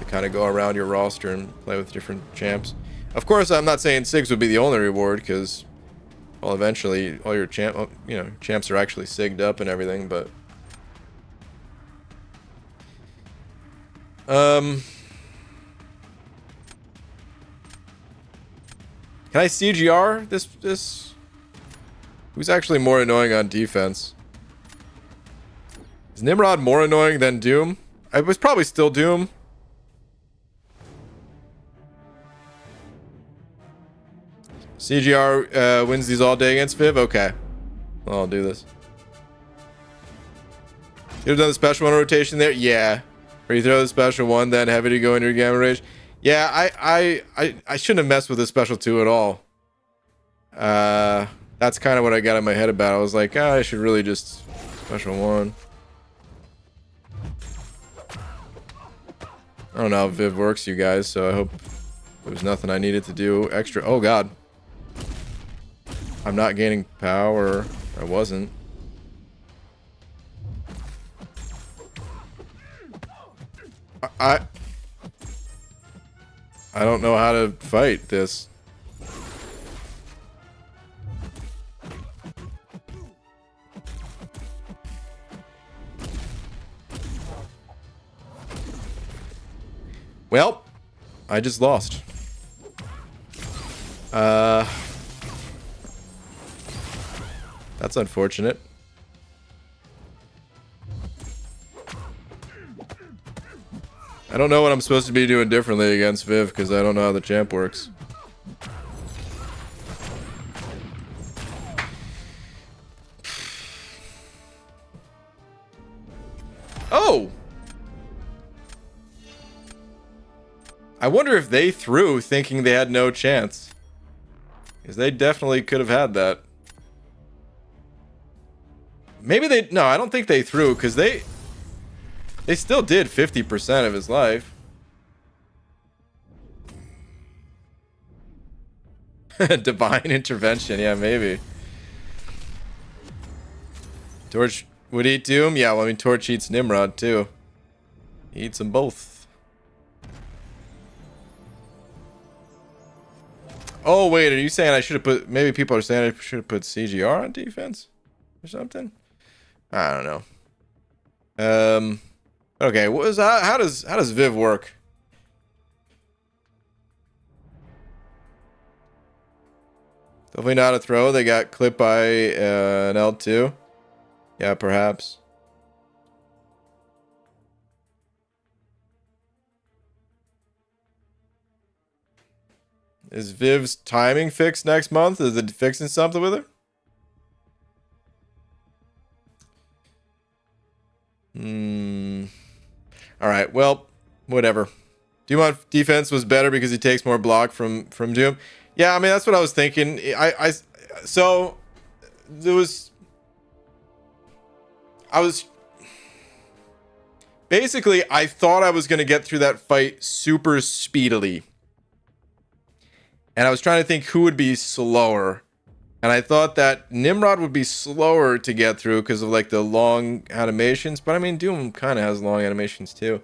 kind of go around your roster and play with different champs. Of course, I'm not saying Sigs would be the only reward, because, well, eventually all your champs are actually sigged up and everything, but can I CGR this? Who's actually more annoying on defense? Is Nimrod more annoying than Doom? I was probably still Doom. CGR wins these all day against Viv? Okay. Well, I'll do this. You've done the special one rotation there? Yeah. Or you throw the special one, then have it go into your gamma rage? Yeah, I shouldn't have messed with the special 2 at all. That's kind of what I got in my head about. I was like, I should really just special 1. I don't know how Viv works, you guys, so I hope there was nothing I needed to do extra. Oh, God. I'm not gaining power. I wasn't. I don't know how to fight this. Well, I just lost. That's unfortunate. I don't know what I'm supposed to be doing differently against Viv, because I don't know how the champ works. Oh! I wonder if they threw thinking they had no chance. Because they definitely could have had that. Maybe they... No, I don't think they threw, because they still did 50% of his life. Divine intervention, yeah, maybe. Torch would eat Doom? Yeah, well, I mean, Torch eats Nimrod, too. He eats them both. Oh, wait, are you saying I should have put... Maybe people are saying I should have put CGR on defense? Or something? I don't know. Okay, what is how does Viv work? Definitely not a throw. They got clipped by an L2. Yeah, perhaps. Is Viv's timing fixed next month? Is it fixing something with her? Alright, well, whatever. Doom defense was better because he takes more block from Doom. Yeah, I mean, that's what I was thinking. So there was... Basically, I thought I was going to get through that fight super speedily. And I was trying to think who would be slower. And I thought that Nimrod would be slower to get through because of like the long animations. But I mean, Doom kind of has long animations too.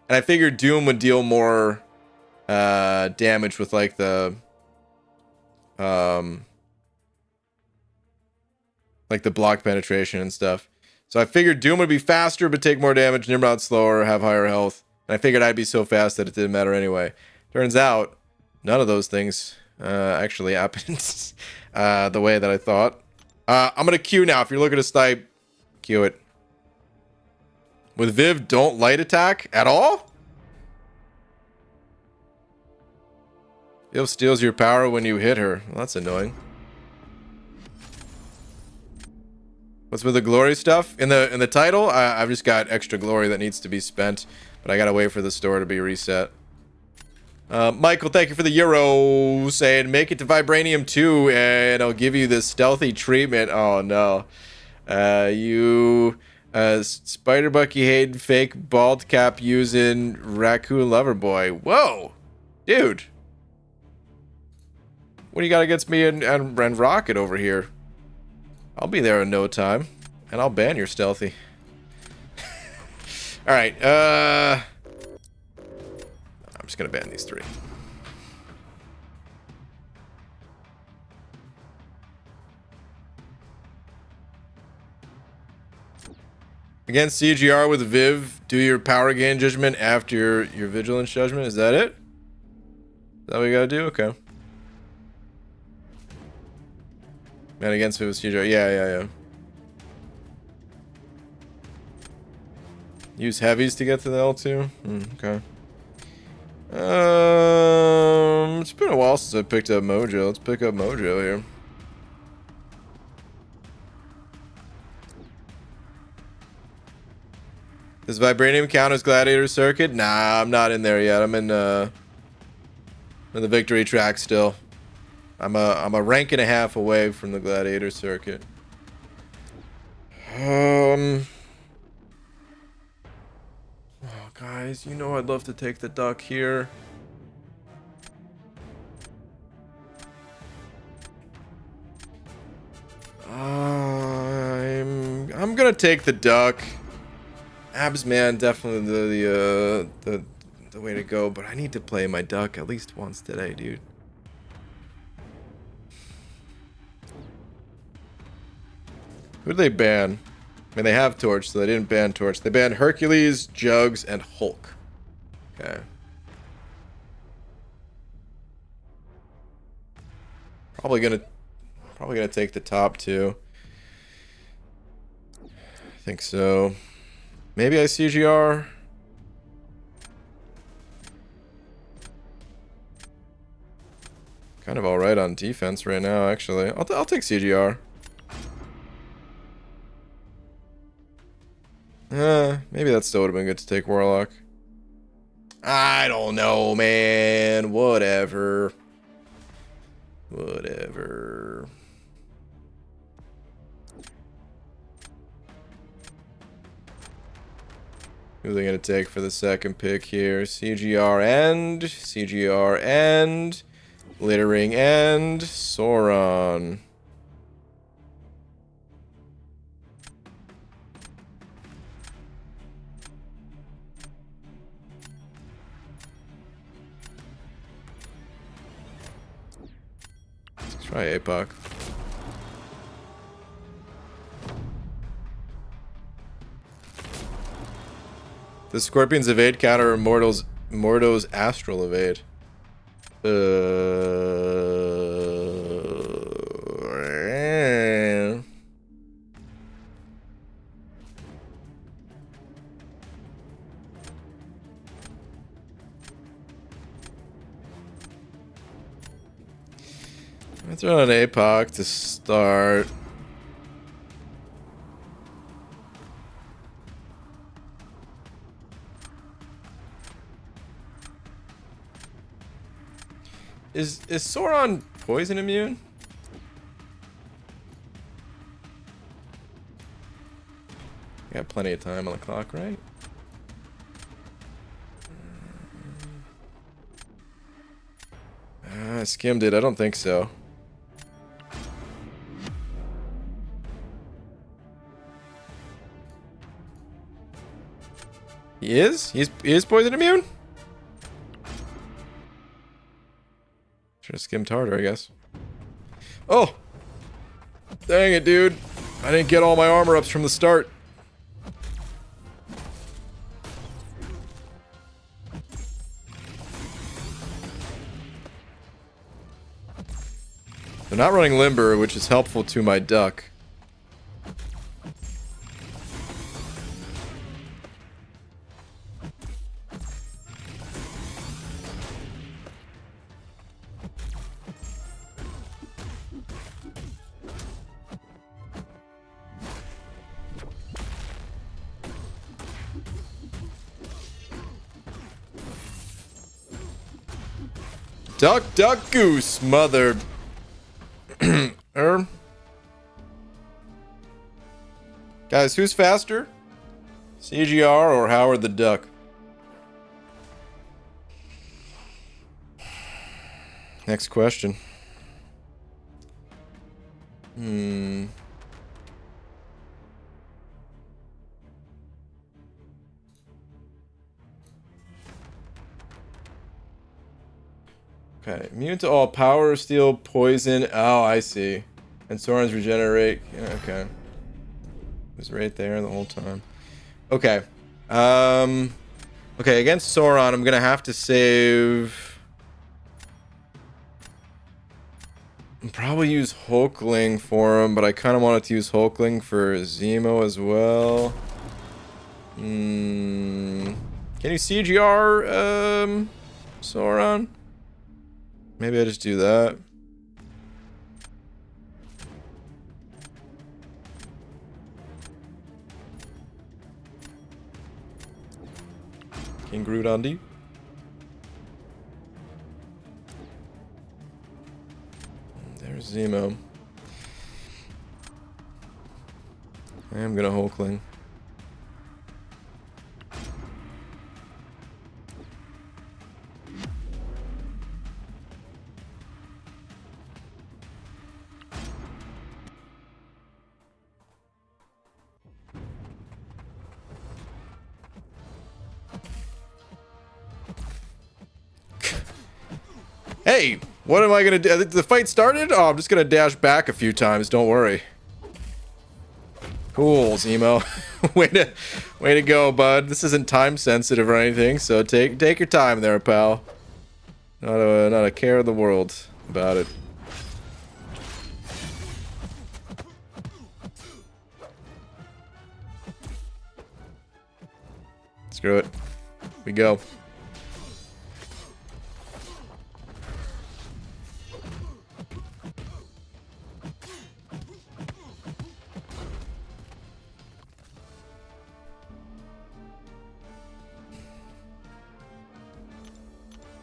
And I figured Doom would deal more damage with like the block penetration and stuff. So I figured Doom would be faster but take more damage, Nimrod slower, have higher health. And I figured I'd be so fast that it didn't matter anyway. Turns out, none of those things actually happened the way that I thought. I'm going to Q now. If you're looking to snipe, Q it. With Viv, don't light attack at all? Viv steals your power when you hit her. Well, that's annoying. What's with the glory stuff? In the title, I've just got extra glory that needs to be spent. But I gotta wait for the store to be reset. Michael, thank you for the euro. Saying, make it to Vibranium 2 and I'll give you this stealthy treatment. Oh, no. You... Spider Bucky Hayden fake bald cap using Raccoon Lover Boy. Whoa! Dude. What do you got against me and Rocket over here? I'll be there in no time. And I'll ban your stealthy. Alright, I'm just gonna ban these three. Against CGR with Viv, do your power gain judgment after your vigilance judgment. Is that it? Is that what we gotta do? Okay. And against Viv with CGR. Yeah. Use heavies to get to the L2? Okay. It's been a while since I picked up Mojo. Let's pick up Mojo here. Does Vibranium count as Gladiator Circuit? Nah, I'm not in there yet. I'm in the victory track still. I'm a rank and a half away from the Gladiator Circuit. Oh, guys, you know I'd love to take the duck here. I'm gonna take the duck. Abs man, definitely the way to go, but I need to play my duck at least once today, dude. Who'd they ban? I mean, they have Torch, so they didn't ban Torch. They banned Hercules, Jugs, and Hulk. Okay. Probably gonna take the top two. I think so. Maybe I CGR. Kind of all right on defense right now, actually. I'll take CGR. Maybe that still would have been good to take Warlock. I don't know, man. Whatever. Whatever. Who are they going to take for the second pick here? CGR and littering, and Sauron. Let's try APOC. The Scorpion's evade counter Mordo's astral evade. I throw an APOC to start. Is Sauron poison immune? Got plenty of time on the clock, right? I skimmed it. I don't think so. He is? He is poison immune? Should have skimmed harder, I guess. Oh! Dang it, dude. I didn't get all my armor ups from the start. They're not running limber, which is helpful to my duck. Duck, duck, goose, mother. Guys, who's faster? CGR or Howard the Duck? Next question. Okay, immune to all power, steel, poison. Oh, I see. And Sauron's regenerate. Yeah, okay. It was right there the whole time. Okay. Okay, against Sauron, I'm gonna have to save. I'll probably use Hulkling for him, but I kind of wanted to use Hulkling for Zemo as well. Can you CGR Sauron? Maybe I just do that. King Groot. There's Zemo. I am gonna Hulkling. Hey, what am I gonna do? The fight started? Oh, I'm just gonna dash back a few times, don't worry. Cool, Zemo. way to go, bud. This isn't time sensitive or anything, so take your time there, pal. Not a care in the world about it. Screw it. We go.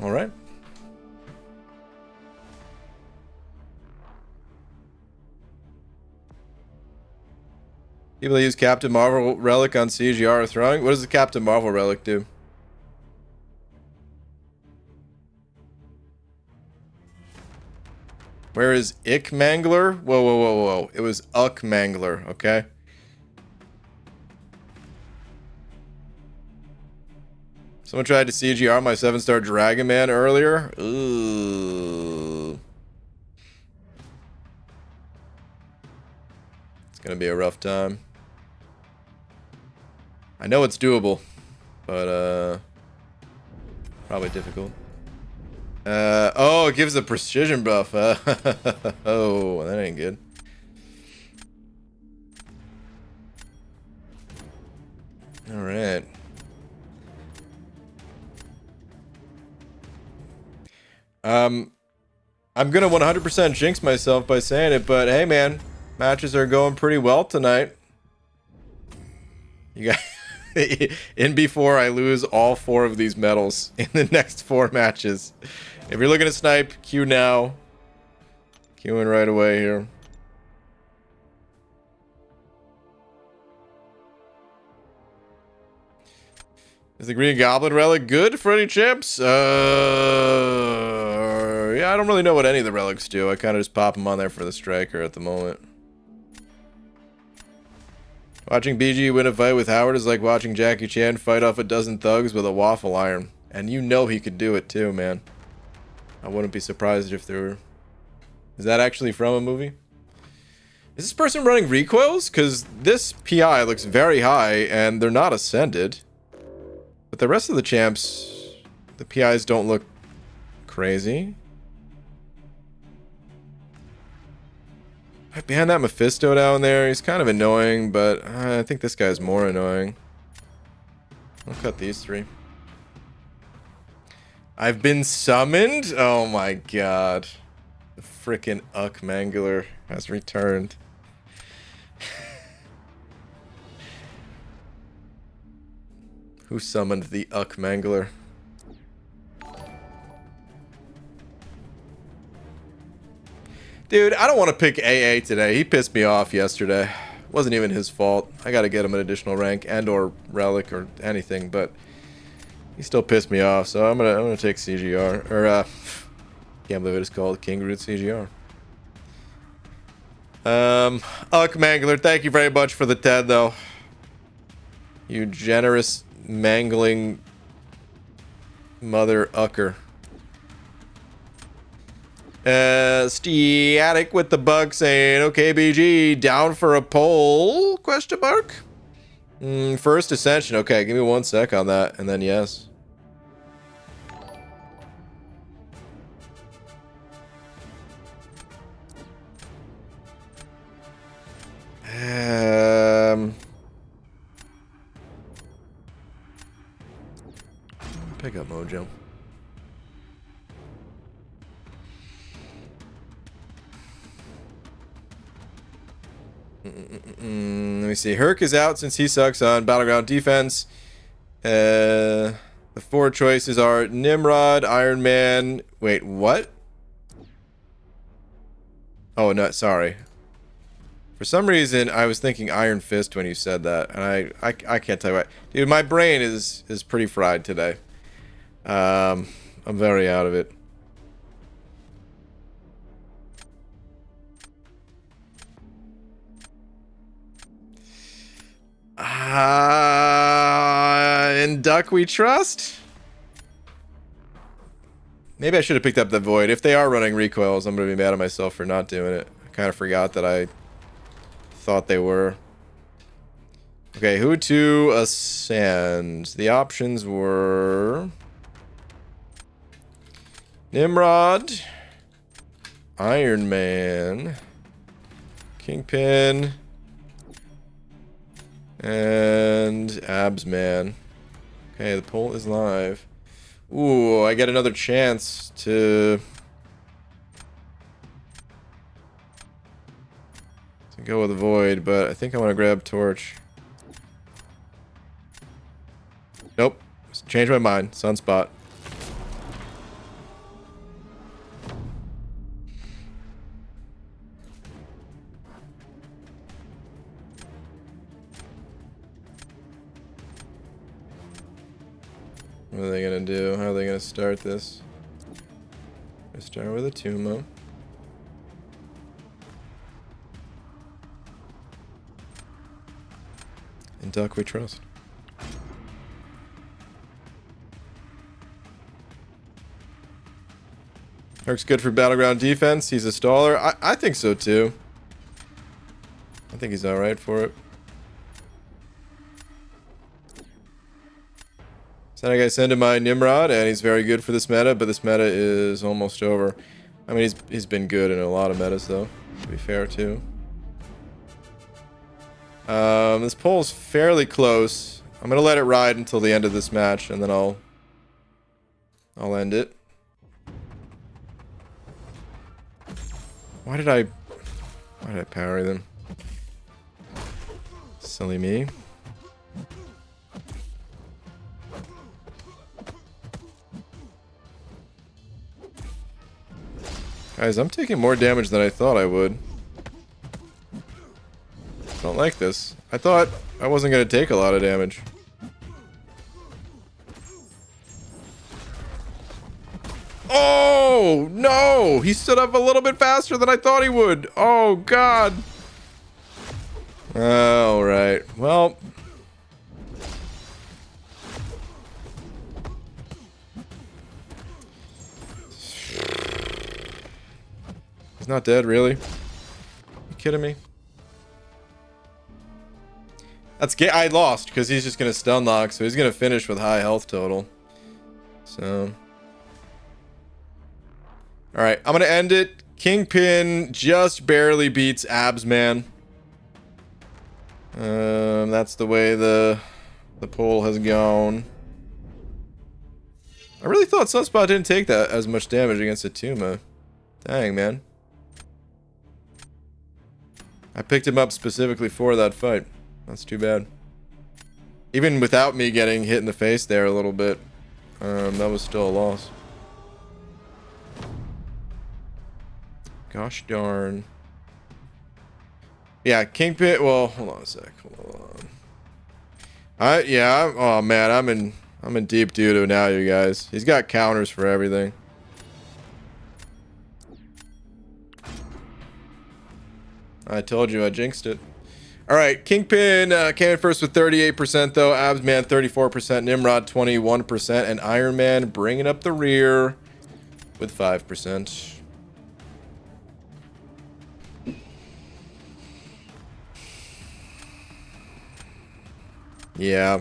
All right. People that use Captain Marvel relic on CGR are throwing. What does the Captain Marvel relic do? Where is Ick Mangler? Whoa, whoa, whoa, whoa. It was Uck Mangler, okay? Someone tried to CGR my 7-star Dragon Man earlier. Ooh. It's gonna be a rough time. I know it's doable, but probably difficult. Oh, it gives a precision buff. Oh, that ain't good. All right. I'm gonna 100% jinx myself by saying it, but hey, man, matches are going pretty well tonight. You got in before I lose all 4 of these medals in the next 4 matches. If you're looking to snipe, queue now. Queuing right away here. Is the Green Goblin relic good for any champs? Yeah, I don't really know what any of the relics do. I kind of just pop them on there for the striker at the moment. Watching BG win a fight with Howard is like watching Jackie Chan fight off a dozen thugs with a waffle iron. And you know he could do it too, man. I wouldn't be surprised if there were... Is that actually from a movie? Is this person running recoils? Because this PI looks very high and they're not ascended. But the rest of the champs, the PIs don't look crazy. Behind that Mephisto down there, he's kind of annoying, but I think this guy's more annoying. I'll cut these 3. I've been summoned? Oh my god. The frickin' Uck Mangler has returned. Who summoned the Uck Mangler? Dude, I don't want to pick AA today. He pissed me off yesterday. Wasn't even his fault. I gotta get him an additional rank and or relic or anything, but he still pissed me off, so I'm gonna take CGR. Or can't believe it is called King Root CGR. Uck Mangler, thank you very much for the 10 though. You generous mangling mother ucker. Static with the bug saying, okay, BG, down for a poll? Question mark? First ascension. Okay, give me 1 sec on that, and then yes. Pick up Mojo. Let me see. Herc is out since he sucks on Battleground defense. The 4 choices are Nimrod, Iron Man. Wait, what? Oh, no, sorry. For some reason, I was thinking Iron Fist when you said that, and I can't tell you why. Dude, my brain is pretty fried today. I'm very out of it. In Duck we trust? Maybe I should have picked up the Void. If they are running recoils, I'm going to be mad at myself for not doing it. I kind of forgot that I thought they were. Okay, who to ascend? The options were... Nimrod, Iron Man, Kingpin, and Abs Man. Okay, the poll is live. Ooh, I get another chance to go with the Void, but I think I want to grab Torch. Nope. Change my mind. Sunspot. What are they gonna do? How are they gonna start this? They start with a Tumo. In Duck we trust. Herc's good for battleground defense. He's a staller. I think so too. I think he's alright for it. So I guess send him my Nimrod, and he's very good for this meta, but this meta is almost over. I mean, he's been good in a lot of metas, though, to be fair, too. This poll's fairly close. I'm gonna let it ride until the end of this match, and then I'll end it. Why did I parry them? Silly me. Guys, I'm taking more damage than I thought I would. Don't like this. I thought I wasn't going to take a lot of damage. Oh, no! He stood up a little bit faster than I thought he would. Oh, God. Alright. Well... He's not dead, really? You kidding me? That's I lost, because he's just going to stun lock, so he's going to finish with high health total. So... Alright, I'm going to end it. Kingpin just barely beats Abs, man. That's the way the poll has gone. I really thought Sunspot didn't take that as much damage against Atuma. Dang, man. I picked him up specifically for that fight. That's too bad. Even without me getting hit in the face there a little bit, that was still a loss. Gosh darn. Yeah, Kingpin. Well, hold on a sec. Hold on. Oh man, I'm in deep doo-doo now, you guys. He's got counters for everything. I told you I jinxed it. Alright, Kingpin came in first with 38% though. Absman 34%. Nimrod 21%. And Iron Man bringing up the rear with 5%. Yeah.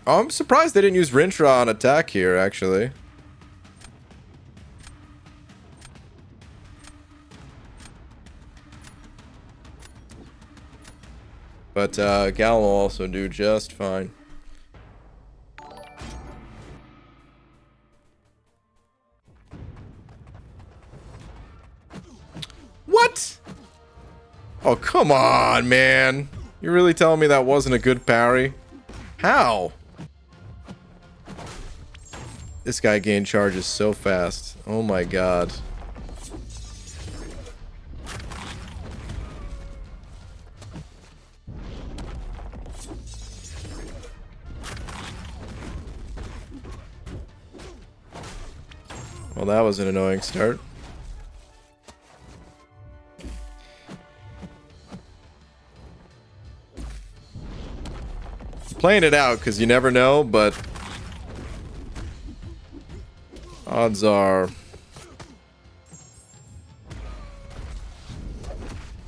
Oh, I'm surprised they didn't use Rintra on attack here, actually. But Gal will also do just fine. What? Oh, come on, man. You really telling me that wasn't a good parry? How? This guy gained charges so fast. Oh my god. Well, that was an annoying start. Playing it out because you never know, but odds are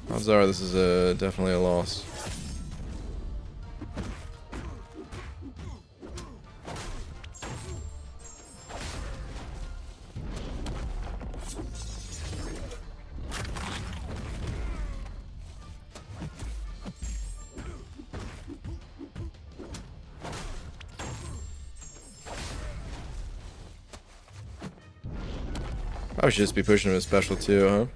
this is definitely a loss. I should just be pushing him a special too, huh?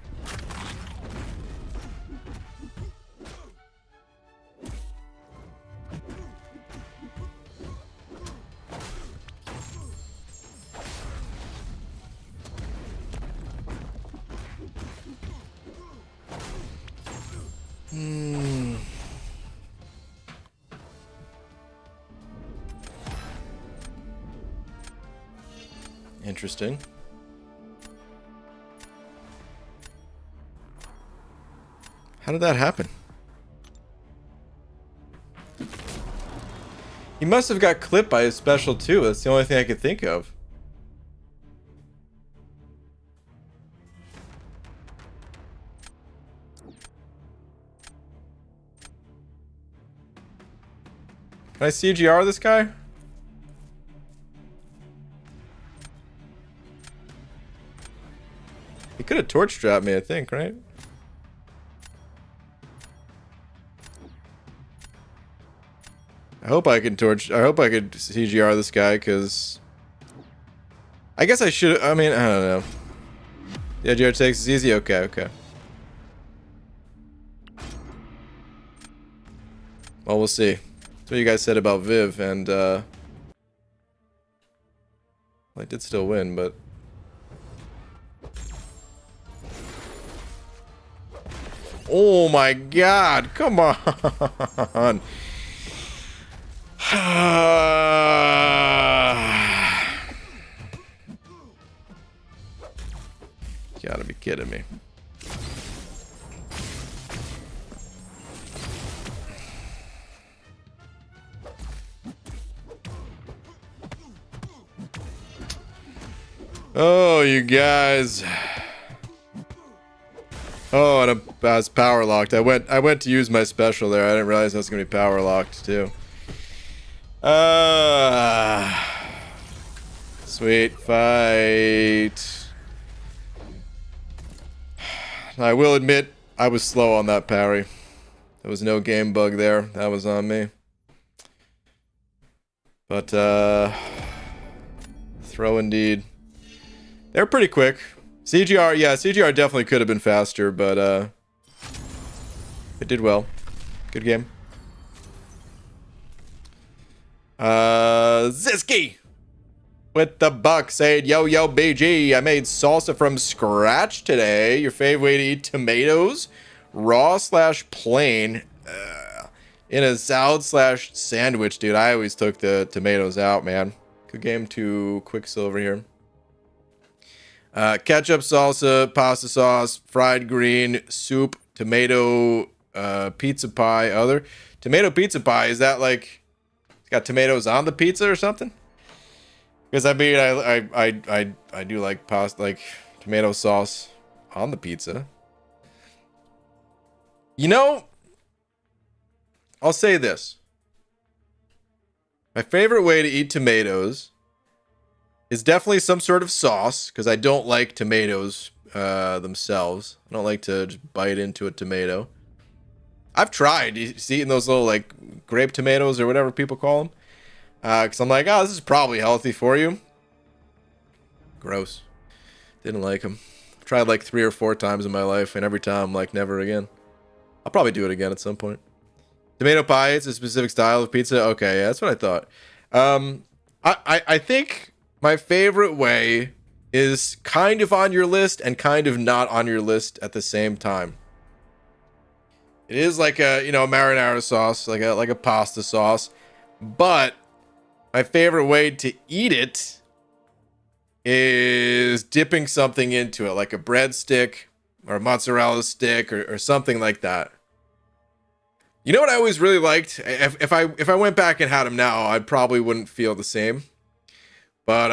Interesting. How did that happen? He must have got clipped by his special too. That's the only thing I could think of. Can I CGR this guy? He could have torch trapped me, I think, right? I hope I could CGR this guy, because I guess I should. I mean, I don't know. Yeah, Jared takes is easy. Okay, okay. Well, we'll see. That's what you guys said about Viv, and well, I did still win, but oh my God! Come on. You gotta be kidding me. Oh, you guys. Oh, and I was power locked. I went to use my special there. I didn't realize I was gonna be power locked too. Sweet fight. I will admit I was slow on that parry. There was no game bug there. That was on me. But throw indeed. They're pretty quick. CGR, yeah, CGR definitely could have been faster, but it did well. Good game. Ziski with the buck saying, yo, BG, I made salsa from scratch today. Your favorite way to eat tomatoes? Raw / plain in a salad / sandwich, dude. I always took the tomatoes out, man. Good game to Quicksilver here. Ketchup, salsa, pasta sauce, fried green, soup, tomato, pizza pie, other. Tomato pizza pie, is that like, it's got tomatoes on the pizza or something? Because I mean, I do like pasta, like tomato sauce on the pizza. You know, I'll say this. My favorite way to eat tomatoes is definitely some sort of sauce, because I don't like tomatoes themselves. I don't like to just bite into a tomato. I've tried eating those little like grape tomatoes or whatever people call them, because I'm like, oh, this is probably healthy for you. Gross. Didn't like them. I've tried like 3 or 4 times in my life, and every time I'm like, never again. I'll probably do it again at some point. Tomato pie, it's a specific style of pizza. Okay, yeah, that's what I thought. I think my favorite way is kind of on your list and kind of not on your list at the same time. It is like a, you know, marinara sauce, like a pasta sauce, but my favorite way to eat it is dipping something into it, like a breadstick or a mozzarella stick or something like that. You know what I always really liked? If I went back and had them now, I probably wouldn't feel the same. But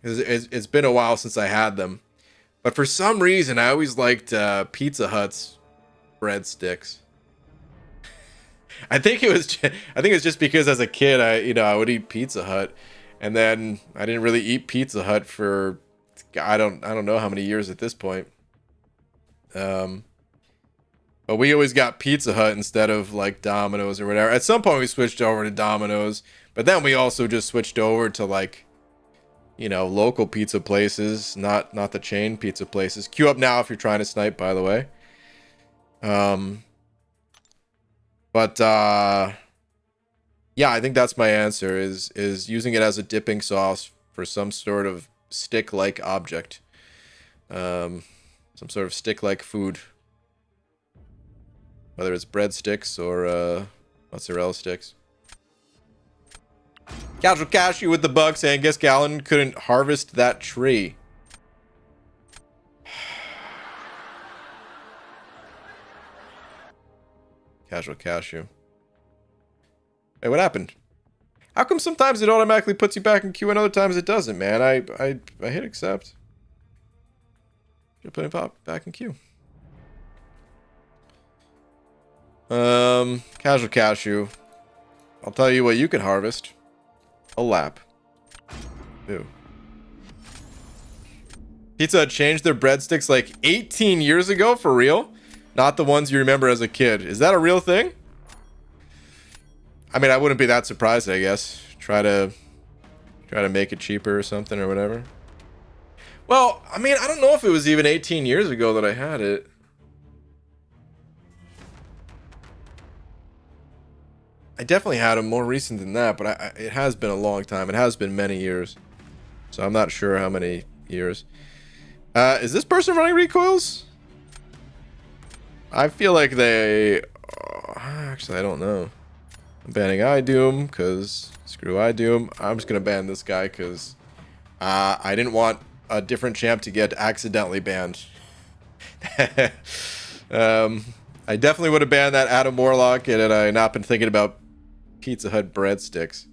it's been a while since I had them. But for some reason, I always liked Pizza Hut's breadsticks. I think it was just because as a kid, I would eat Pizza Hut, and then I didn't really eat Pizza Hut for I don't know how many years at this point. But we always got Pizza Hut instead of like Domino's or whatever. At some point we switched over to Domino's, but then we also just switched over to like, you know, local pizza places, not the chain pizza places. Queue up now if you're trying to snipe, by the way. But yeah, I think that's my answer is using it as a dipping sauce for some sort of stick-like object. Some sort of stick-like food. Whether it's breadsticks or mozzarella sticks. Casual Cashew with the bug saying, guess Gallon couldn't harvest that tree. Casual Cashew. Hey, what happened? How come sometimes it automatically puts you back in queue and other times it doesn't, man? I hit accept. Should put him back in queue. Casual cashew. I'll tell you what you can harvest. A lap. Ew. Pizza Hut changed their breadsticks like 18 years ago, for real? Not the ones you remember as a kid. Is that a real thing? I mean, I wouldn't be that surprised, I guess. Try to make it cheaper or something or whatever. Well, I mean, I don't know if it was even 18 years ago that I had it. I definitely had them more recent than that, but it has been a long time. It has been many years. So I'm not sure how many years. Is this person running recoils? I feel like they... actually, I don't know. I'm banning iDoom, because screw iDoom. I'm just going to ban this guy, because I didn't want a different champ to get accidentally banned. I definitely would have banned that Adam Warlock, and had I not been thinking about Pizza Hut breadsticks.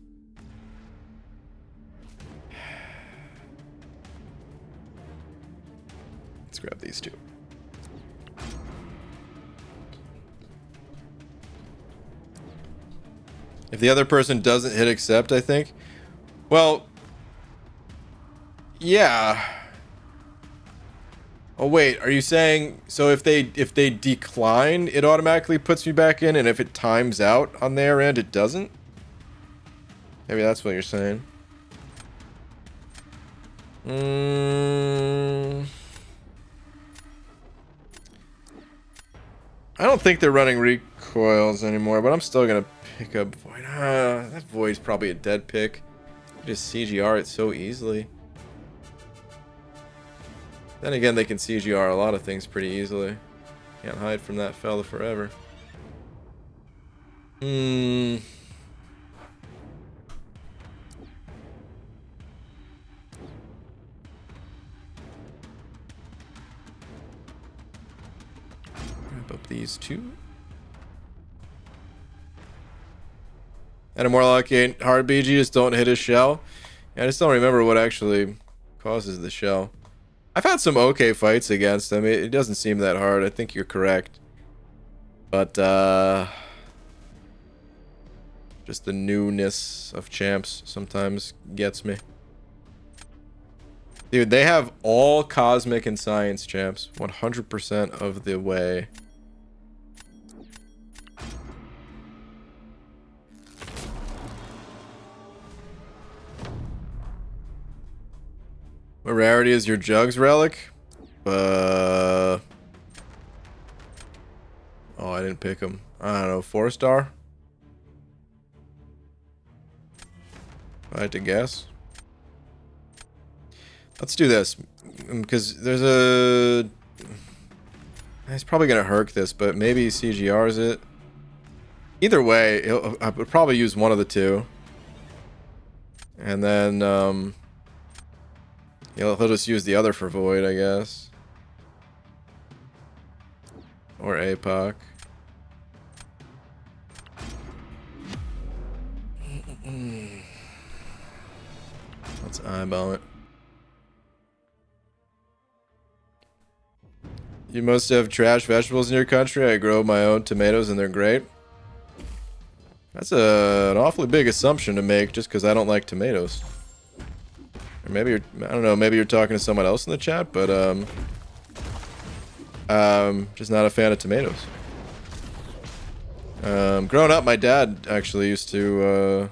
Let's grab these two. If the other person doesn't hit accept, I think. Well, yeah. Oh wait, are you saying so if they decline, it automatically puts me back in, and if it times out on their end, it doesn't? Maybe that's what you're saying. I don't think they're running recoils anymore, but I'm still gonna pick up Void. That Void's probably a dead pick. You just CGR it so easily. Then again, they can CGR a lot of things pretty easily. Can't hide from that fella forever. Grab up these two. And a Warlock ain't hard BG, just don't hit his shell. Yeah, I just don't remember what actually causes the shell. I've had some okay fights against him. It doesn't seem that hard. I think you're correct. But, just the newness of champs sometimes gets me. Dude, they have all Cosmic and Science champs 100% of the way. What rarity is your Jugs relic? Oh, I didn't pick him. I don't know, 4-star? I had to guess. Let's do this, because there's a... He's probably gonna herc this, but maybe he CGRs it. Either way, I would probably use one of the two. And then, he'll just use the other for Void, I guess. Or APOC. Let's eyeball it. You must have trash vegetables in your country. I grow my own tomatoes and they're great. That's an awfully big assumption to make just because I don't like tomatoes. Or maybe you're, I don't know, maybe you're talking to someone else in the chat, but just not a fan of tomatoes. Growing up, my dad actually used to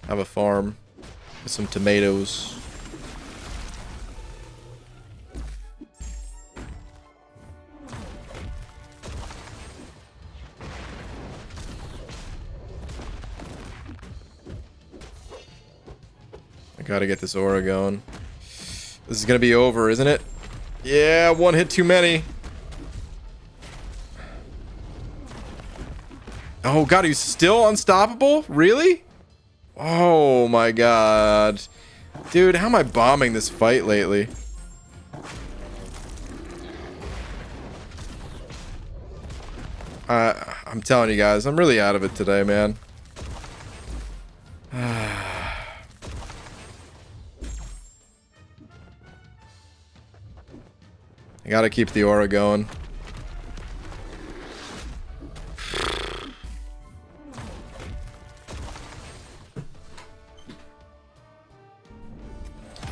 have a farm with some tomatoes. I gotta get this aura going. This is gonna be over, isn't it? Yeah, one hit too many. Oh god, he's still unstoppable? Really? Oh my god. Dude, how am I bombing this fight lately? I'm I'm telling you guys, I'm really out of it today, man. I gotta keep the aura going.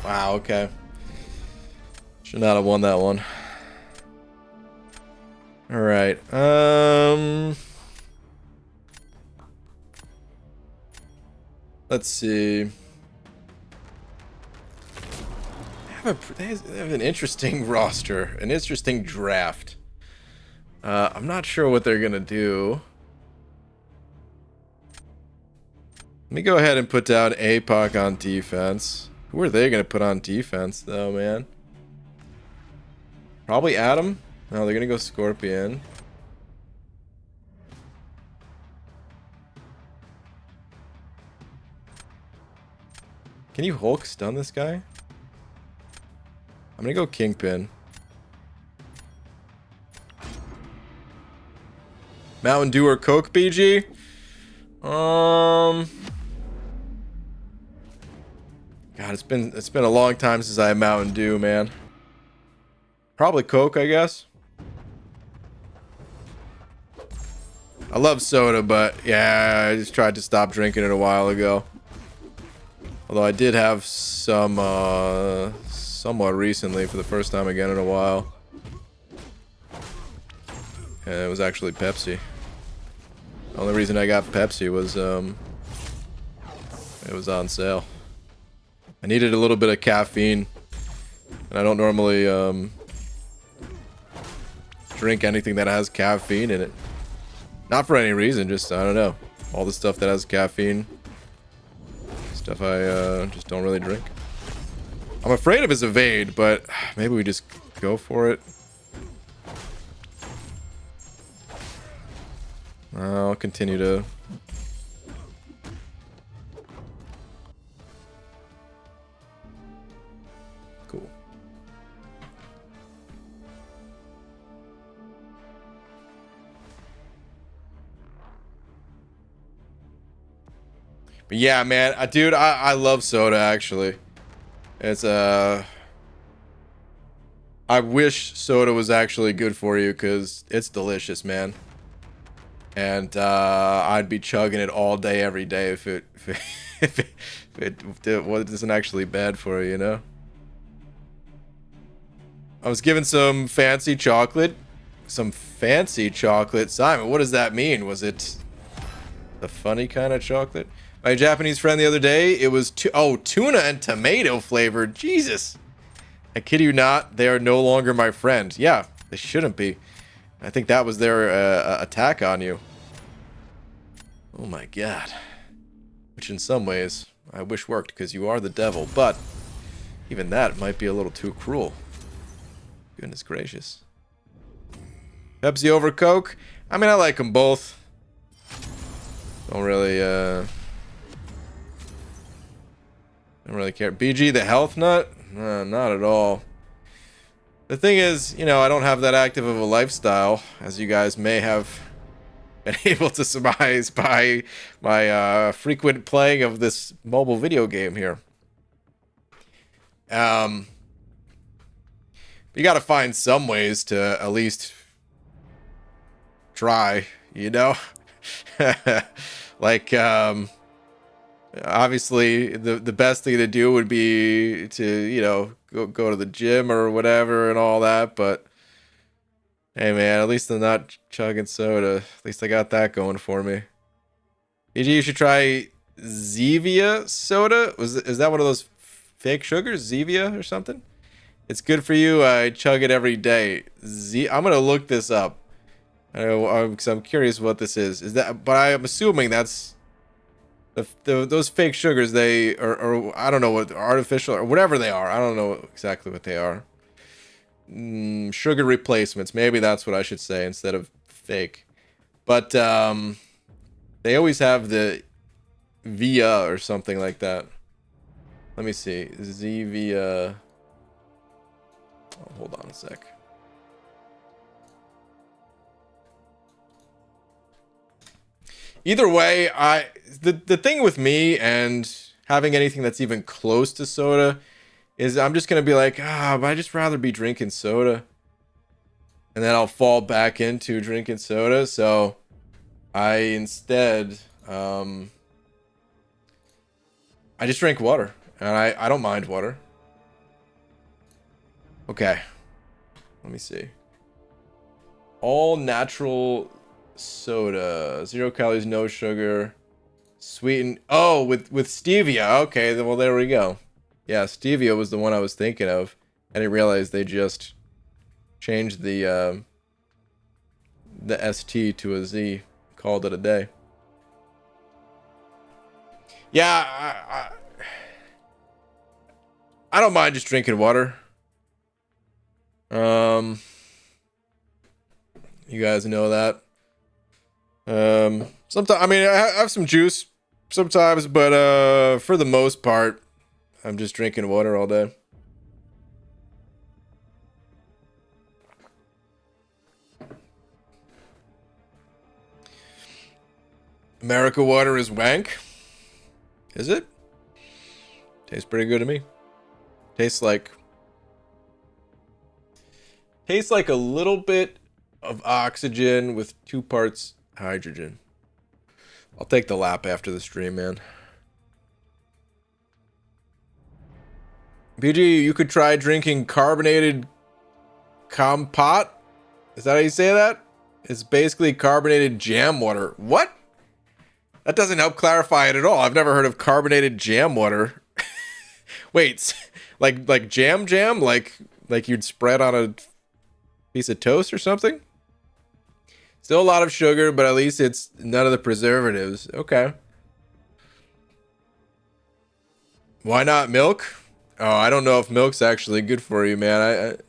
Wow, okay. Should not have won that one. Alright, let's see. They have an interesting roster, an interesting draft. I'm not sure what they're gonna do. Let me go ahead and put down APOC on defense. Who are they gonna put on defense, though, man? Probably Adam. No, they're gonna go Scorpion. Can you Hulk stun this guy? I'm gonna go Kingpin. Mountain Dew or Coke, BG? God, it's been a long time since I had Mountain Dew, man. Probably Coke, I guess. I love soda, but yeah, I just tried to stop drinking it a while ago. Although I did have some somewhat recently for the first time again in a while. And it was actually Pepsi. The only reason I got Pepsi was it was on sale. I needed a little bit of caffeine, and I don't normally drink anything that has caffeine in it. Not for any reason, just I don't know. All the stuff that has caffeine, stuff I just don't really drink. I'm afraid of his evade, but maybe we just go for it. I'll continue to... Cool. But yeah, man, dude, I love soda, actually. It's I wish soda was actually good for you, because it's delicious, man. And I'd be chugging it all day, every day if it wasn't actually bad for you, you know? I was given some fancy chocolate. Some fancy chocolate. Simon, what does that mean? Was it the funny kind of chocolate? My Japanese friend the other day, it was tuna and tomato flavored. Jesus. I kid you not, they are no longer my friend. Yeah, they shouldn't be. I think that was their attack on you. Oh my god. Which in some ways, I wish worked, because you are the devil. But even that might be a little too cruel. Goodness gracious. Pepsi over Coke? I mean, I like them both. Don't really care. BG the health nut? No, not at all. The thing is, you know, I don't have that active of a lifestyle, as you guys may have been able to surmise by my frequent playing of this mobile video game here. You gotta find some ways to at least try, you know? Like, obviously, the best thing to do would be to, you know, go to the gym or whatever and all that, but hey, man, at least I'm not chugging soda. At least I got that going for me. EG, you should try Zevia soda. Is that one of those fake sugars? Zevia or something? It's good for you. I chug it every day. I'm gonna look this up. Because I'm curious what this is. Is that? But I'm assuming that's those fake sugars. They or I don't know what artificial or whatever they are. I don't know exactly what they are. Sugar replacements. Maybe that's what I should say instead of fake. But they always have the Via or something like that. Let me see. Zevia. Oh, hold on a sec. Either way, the thing with me and having anything that's even close to soda is I'm just gonna be like, but I just rather be drinking soda. And then I'll fall back into drinking soda. So I instead I just drink water. And I don't mind water. Okay. Let me see. All natural soda. 0 calories, no sugar. Sweetened. Oh, with stevia. Okay, well, there we go. Yeah, stevia was the one I was thinking of. I didn't realize they just changed the ST to a Z. Called it a day. Yeah, I don't mind just drinking water. You guys know that. Sometimes, I mean, I have some juice sometimes, but for the most part, I'm just drinking water all day. America water is wank. Is it? Tastes pretty good to me. Tastes like a little bit of oxygen with 2 parts hydrogen. I'll take the lap after the stream, man. BG, you could try drinking carbonated compote. Is that how you say that? It's basically carbonated jam water. What? That doesn't help clarify it at all. I've never heard of carbonated jam water. Wait, like jam? Like you'd spread on a piece of toast or something? Still a lot of sugar, but at least it's none of the preservatives. Okay. Why not milk? Oh, I don't know if milk's actually good for you, man.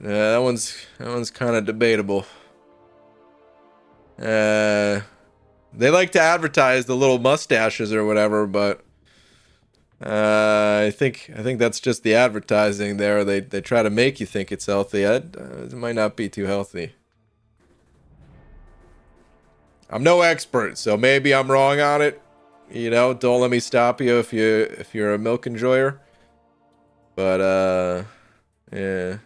Yeah, that one's kind of debatable. They like to advertise the little mustaches or whatever, but I think that's just the advertising there. They try to make you think it's healthy. It might not be too healthy. I'm no expert, so maybe I'm wrong on it. You know, don't let me stop you if you're a milk enjoyer. But yeah.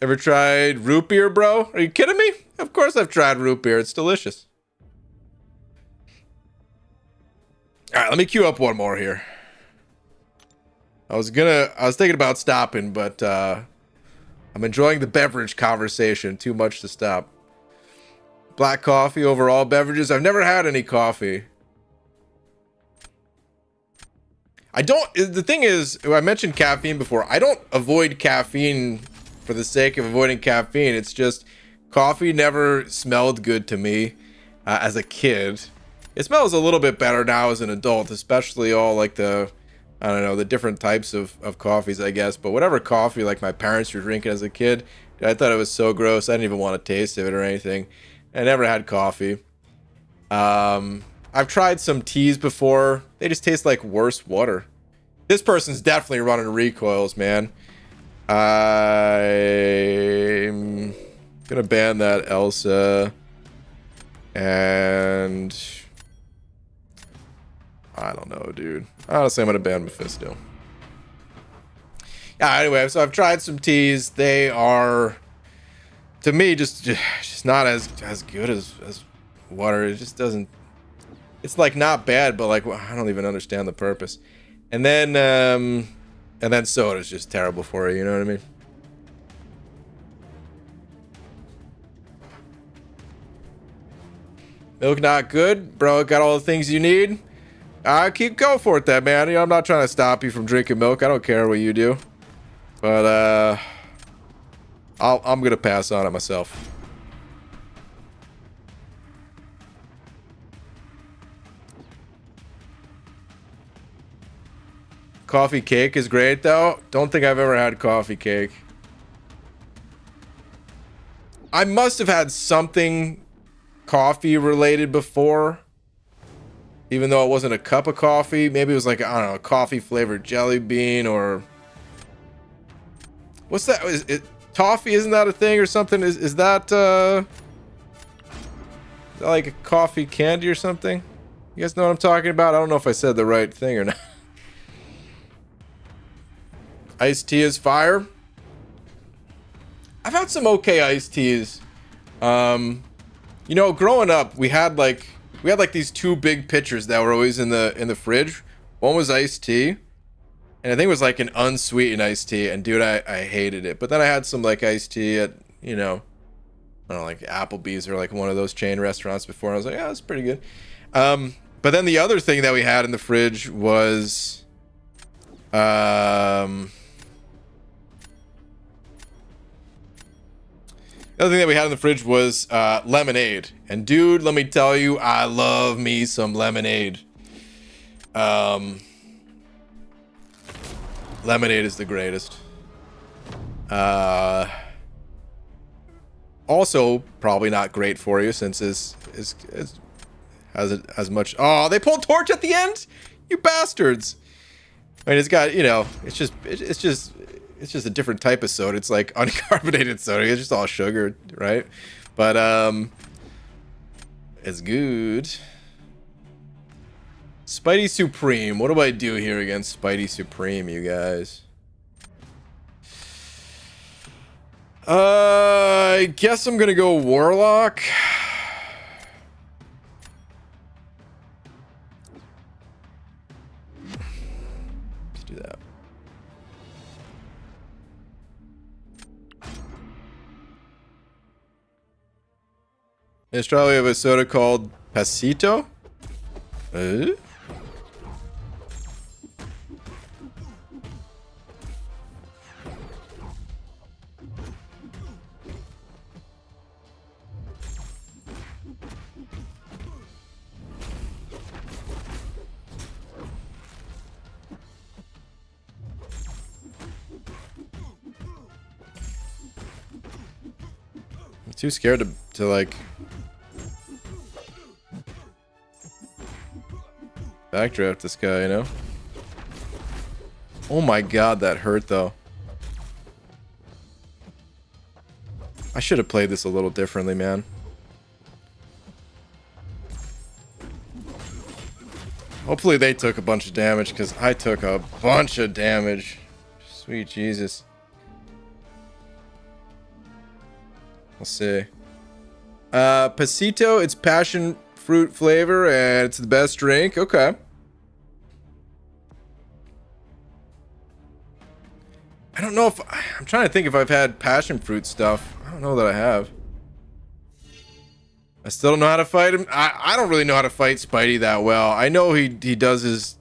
Ever tried root beer, bro? Are you kidding me? Of course I've tried root beer. It's delicious. All right, let me queue up one more here. I was thinking about stopping, but I'm enjoying the beverage conversation. Too much to stop. Black coffee over all beverages. I've never had any coffee. The thing is, I mentioned caffeine before. I don't avoid caffeine for the sake of avoiding caffeine. It's just coffee never smelled good to me as a kid. It smells a little bit better now as an adult, especially all like the different types of coffees, I guess. But whatever coffee like my parents were drinking as a kid, I thought it was so gross. I didn't even want to taste of it or anything. I never had coffee. I've tried some teas before. They just taste like worse water. This person's definitely running recoils, man. I'm gonna ban that Elsa. And I don't know, dude. Honestly, I'm gonna ban Mephisto. Yeah, anyway, so I've tried some teas. They are, to me, just not as good as water. It just doesn't. It's like not bad, but like I don't even understand the purpose. And then soda is just terrible for you. You know what I mean? Milk not good, bro. Got all the things you need. Keep going for it, then, man. You know, I'm not trying to stop you from drinking milk. I don't care what you do, but I'm gonna pass on it myself. Coffee cake is great, though. Don't think I've ever had coffee cake. I must have had something coffee related before, even though it wasn't a cup of coffee. Maybe it was like, I don't know, a coffee flavored jelly bean or What's that? Is it toffee? Isn't that a thing or something? Is that like a coffee candy or something? You guys know what I'm talking about? I don't know if I said the right thing or not. Iced tea is fire. I've had some okay iced teas. You know, growing up, we had like these two big pitchers that were always in the fridge. One was iced tea, and I think it was like an unsweetened iced tea. And dude, I hated it. But then I had some like iced tea at, you know, I don't know, like Applebee's or like one of those chain restaurants before. And I was like, yeah, that's pretty good. But then the other thing that we had in the fridge was, the other thing that we had in the fridge was lemonade. And dude, let me tell you, I love me some lemonade. Lemonade is the greatest. Also, probably not great for you since it has as much. Oh, they pulled torch at the end, you bastards! I mean, it's got, you know, it's just a different type of soda. It's like uncarbonated soda. It's just all sugar, right? But it's good. Spidey Supreme. What do I do here against Spidey Supreme, you guys? I guess I'm gonna go Warlock. Let's do that. In Australia, we have a soda called Pasito. I'm too scared to like backdraft this guy, you know? Oh my god, that hurt though. I should have played this a little differently, man. Hopefully they took a bunch of damage, because I took a bunch of damage. Sweet Jesus. We'll see. Pasito, it's passion fruit flavor, and it's the best drink. Okay. I don't know if... I'm trying to think if I've had passion fruit stuff. I don't know that I have. I still don't know how to fight him. I don't really know how to fight Spidey that well. I know he does his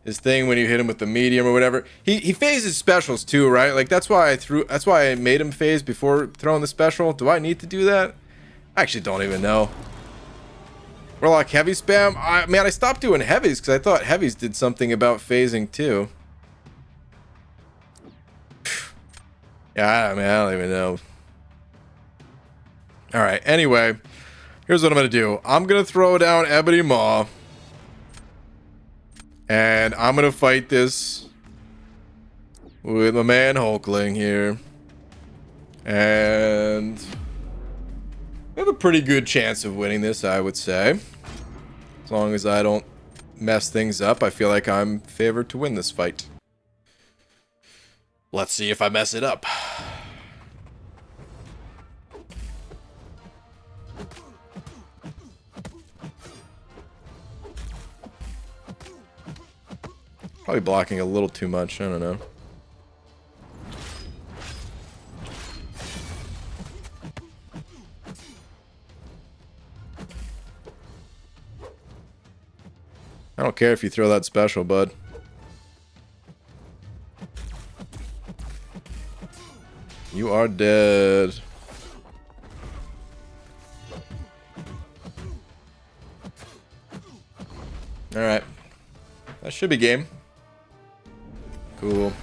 thing when you hit him with the medium or whatever. He phases specials too, right? Like that's why I made him phase before throwing the special. Do I need to do that? I actually don't even know. Warlock heavy spam. Man, I stopped doing heavies because I thought heavies did something about phasing too. Yeah, I don't even know. All right. Anyway, here's what I'm gonna do. I'm gonna throw down Ebony Maw, and I'm gonna fight this with my man Hulkling here, and we have a pretty good chance of winning this, I would say. As long as I don't mess things up, I feel like I'm favored to win this fight. Let's see if I mess it up. Probably blocking a little too much, I don't know. I don't care if you throw that special, bud. You are dead. Alright. That should be game. Cool.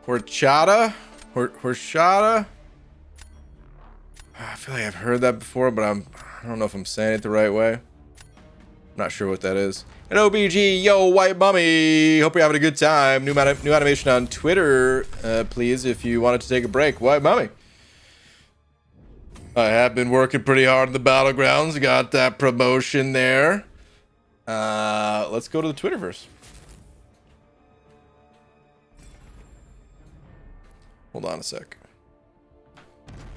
Horchata? Horchata? I feel like I've heard that before, but I don't know if I'm saying it the right way. Not sure what that is. And OBG, yo, White Mummy. Hope you're having a good time. New animation on Twitter, please, if you wanted to take a break. White Mummy. I have been working pretty hard in the Battlegrounds. Got that promotion there. Let's go to the Twitterverse. Hold on a sec.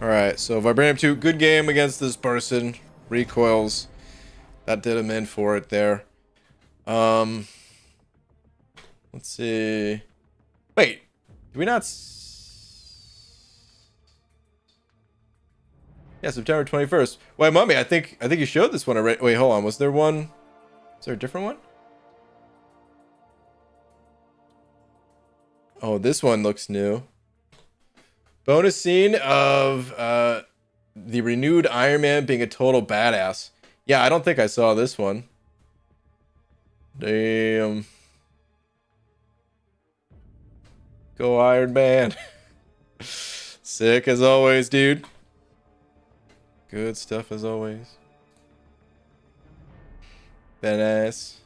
Alright, so Vibranium 2, good game against this person. Recoils. That did him in for it there. Let's see. Wait, do we not? Yeah, September 21st. Wait, Mummy, I think you showed this one already. Wait, hold on. Was there one? Is there a different one? Oh, this one looks new. Bonus scene of the renewed Iron Man being a total badass. Yeah, I don't think I saw this one. Damn. Go Iron Man. Sick as always, dude. Good stuff as always. Badass.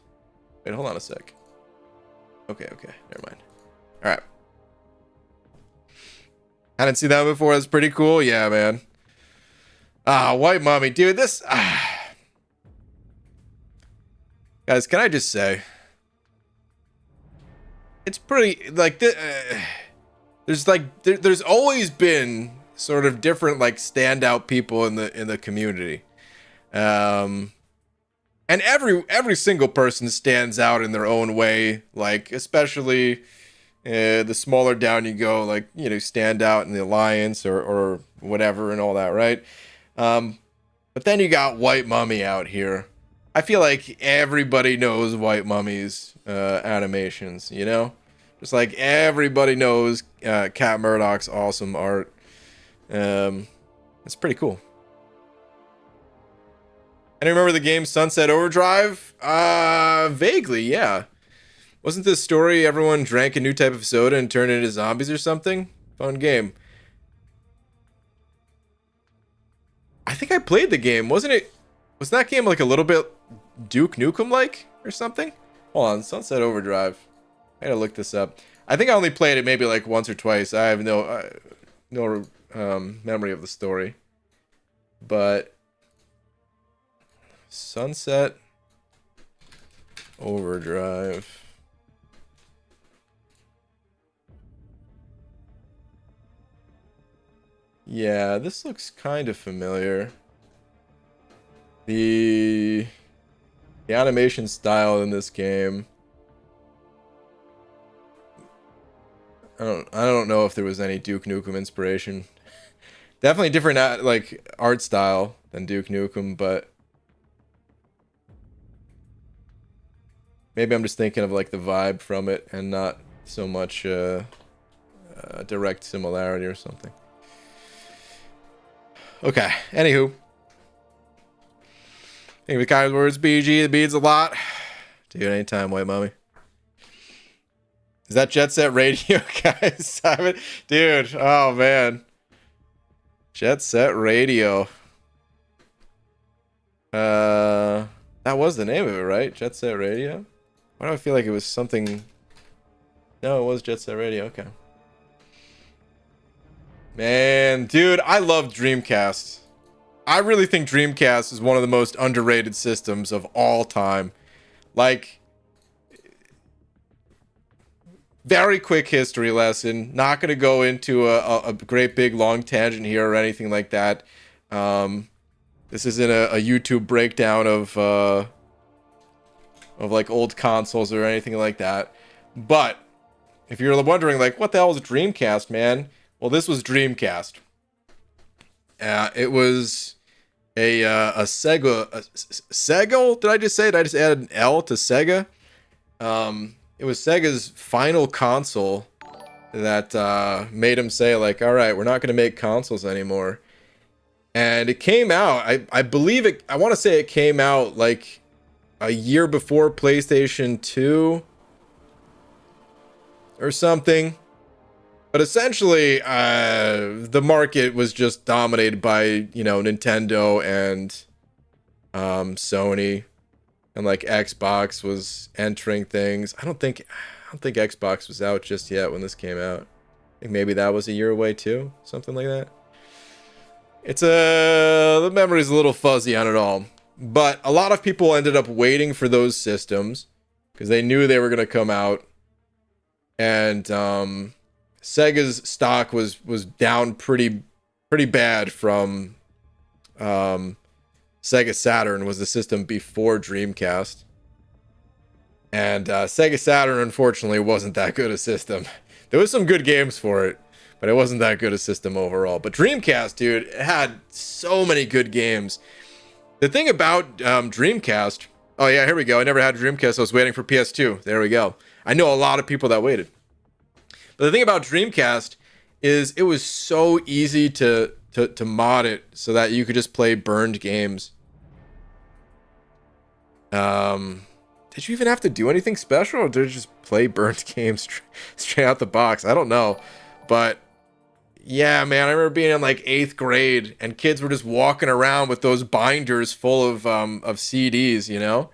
Wait, hold on a sec. Okay, never mind. Alright. I didn't see that before. That's pretty cool. Yeah, man. White Mummy. Dude, this... Guys, can I just say... It's pretty... Like, there's always been sort of different, like, standout people in the community. And every single person stands out in their own way. Like, especially... the smaller down you go, like, you know, stand out in the alliance or whatever and all that, right? But then you got White Mummy out here. I feel like everybody knows White Mummy's animations, you know? Just like everybody knows Cat Murdoch's awesome art. It's pretty cool. And I remember the game Sunset Overdrive? Vaguely, yeah. Wasn't this story everyone drank a new type of soda and turned into zombies or something? Fun game. I think I played the game. Wasn't that game like a little bit Duke Nukem-like or something? Hold on, Sunset Overdrive. I gotta look this up. I think I only played it maybe like once or twice. I have no memory of the story. But Sunset Overdrive. Yeah, this looks kind of familiar. The animation style in this game. I don't know if there was any Duke Nukem inspiration. Definitely different like art style than Duke Nukem, but maybe I'm just thinking of like the vibe from it and not so much direct similarity or something. Okay, anywho. Think of the kind words, BG, the beads a lot. Dude, anytime, White Mummy. Is that Jet Set Radio, guys? Dude, oh man. Jet Set Radio. That was the name of it, right? Jet Set Radio? Why do I feel like it was something... No, it was Jet Set Radio, okay. Man, dude, I love Dreamcast. I really think Dreamcast is one of the most underrated systems of all time. Like, very quick history lesson. Not going to go into a great big long tangent here or anything like that. This isn't a YouTube breakdown of like old consoles or anything like that. But if you're wondering, like, what the hell is Dreamcast, man? Well, this was Dreamcast. It was a Sega. Sega? Did I just say it? I just added an L to Sega. It was Sega's final console that made them say, like, all right, we're not going to make consoles anymore. And it came out, I believe it, I want to say it came out like a year before PlayStation 2 or something. But essentially, the market was just dominated by, you know, Nintendo and Sony. and like Xbox was entering things. I don't think Xbox was out just yet when this came out. I think maybe that was a year away too, something like that. It's the memory's a little fuzzy on it all. But a lot of people ended up waiting for those systems because they knew they were going to come out. And Sega's stock was down pretty bad from Sega Saturn was the system before Dreamcast. And Sega Saturn, unfortunately, wasn't that good a system. There was some good games for it, but it wasn't that good a system overall. But Dreamcast, dude, it had so many good games. The thing about Dreamcast... Oh, yeah, here we go. I never had a Dreamcast. I was waiting for PS2. There we go. I know a lot of people that waited. But the thing about Dreamcast is it was so easy to mod it so that you could just play burned games. Did you even have to do anything special, or did you just play burnt games straight out the box? I don't know. But yeah, man, I remember being in like 8th grade and kids were just walking around with those binders full of CDs, you know,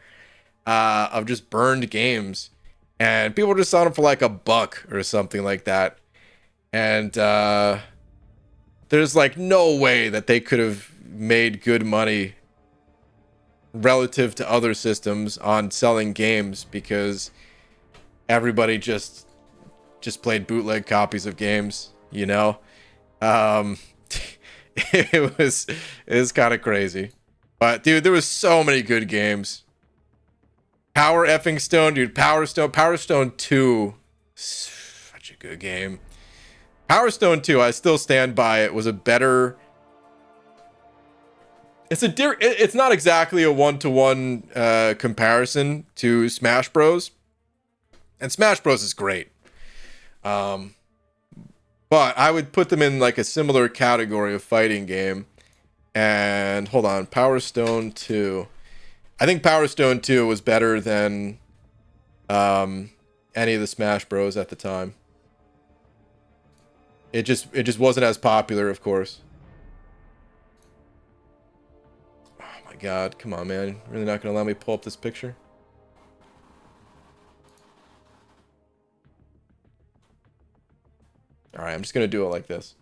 of just burned games. And people were just selling them for like $1 or something like that. And there's like no way that they could have made good money relative to other systems on selling games because everybody just played bootleg copies of games, you know. It was kind of crazy, but dude, there was so many good games. Power effing Stone, dude. Power Stone 2, such a good game. Power Stone 2, I still stand by it, was a better... It's not exactly a one-to-one comparison to Smash Bros. And Smash Bros is great. But I would put them in like a similar category of fighting game. And hold on, Power Stone 2. I think Power Stone 2 was better than any of the Smash Bros at the time. It just wasn't as popular, of course. God, come on, man. Really not gonna allow me to pull up this picture? Alright, I'm just gonna do it like this.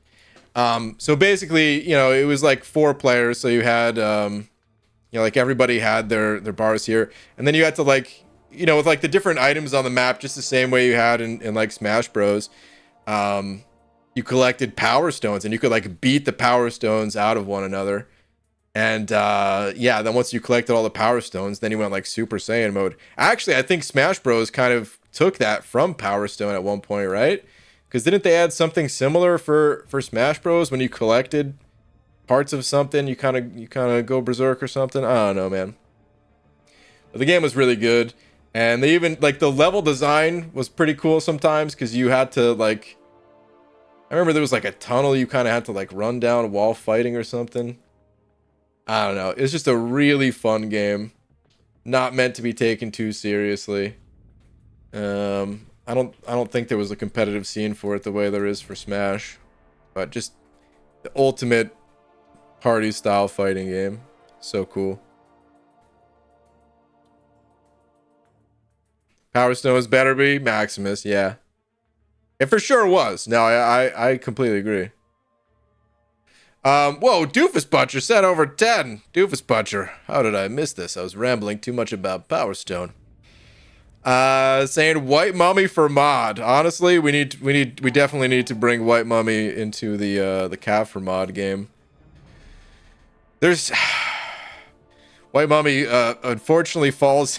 So basically, you know, it was like 4 players, so you had you know, like everybody had their bars here. And then you had to like, you know, with like the different items on the map, just the same way you had in like Smash Bros. You collected Power Stones and you could like beat the Power Stones out of one another. And yeah, then once you collected all the Power Stones, then you went like Super Saiyan mode. Actually, I think Smash Bros kind of took that from Power Stone at one point, right? Because didn't they add something similar for Smash Bros? When you collected parts of something, you kind of go berserk or something? I don't know, man. But the game was really good, and they even like the level design was pretty cool sometimes because you had to like. I remember there was like a tunnel you kind of had to like run down while fighting or something. I don't know. It's just a really fun game. Not meant to be taken too seriously. I don't think there was a competitive scene for it the way there is for Smash. But just the ultimate party style fighting game. So cool. Power Stone better be Maximus, yeah. It for sure was. No, I completely agree. Whoa, Doofus Butcher said over 10. Doofus Butcher, how did I miss this? I was rambling too much about Power Stone. Saying White Mummy for mod. Honestly, we definitely need to bring White Mummy into the Calf for mod game. There's White Mummy unfortunately falls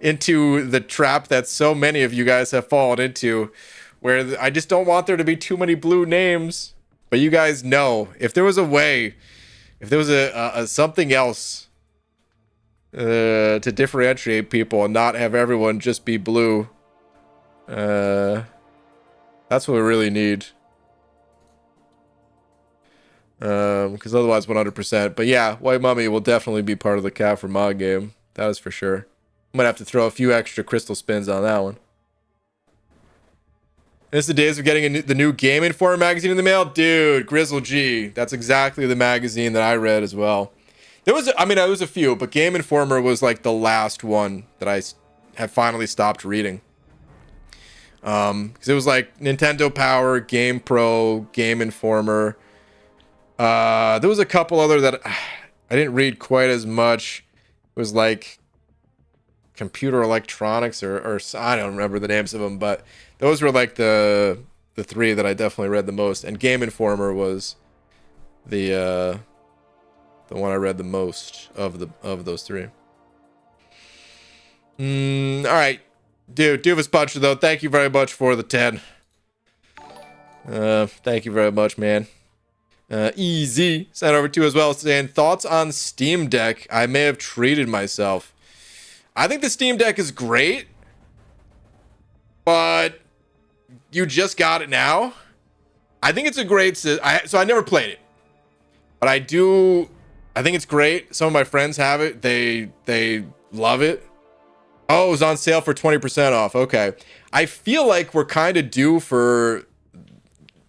into the trap that so many of you guys have fallen into, where I just don't want there to be too many blue names. But you guys know, if there was a way, if there was a something else to differentiate people and not have everyone just be blue, that's what we really need. Because otherwise 100%. But yeah, White Mummy will definitely be part of the Calf for mod game. That is for sure. I'm gonna have to throw a few extra crystal spins on that one. It's the days of getting the new Game Informer magazine in the mail. Dude, Grizzle G. That's exactly the magazine that I read as well. There was, I mean, there was a few, but Game Informer was like the last one that have finally stopped reading. Because it was like Nintendo Power, Game Pro, Game Informer. There was a couple other that I didn't read quite as much. It was like Computer Electronics or I don't remember the names of them, but those were like the three that I definitely read the most. And Game Informer was the one I read the most of those three. All right, dude, Doofus Puncher though, thank you very much for the 10. Thank you very much, man. Easy sent over to as well, saying thoughts on Steam Deck. I may have treated myself. I think the Steam Deck is great, but you just got it now. I think it's a great so I never played it, but I think it's great. Some of my friends have it. They love it. Oh, it was on sale for 20% off. Okay. I feel like we're kind of due for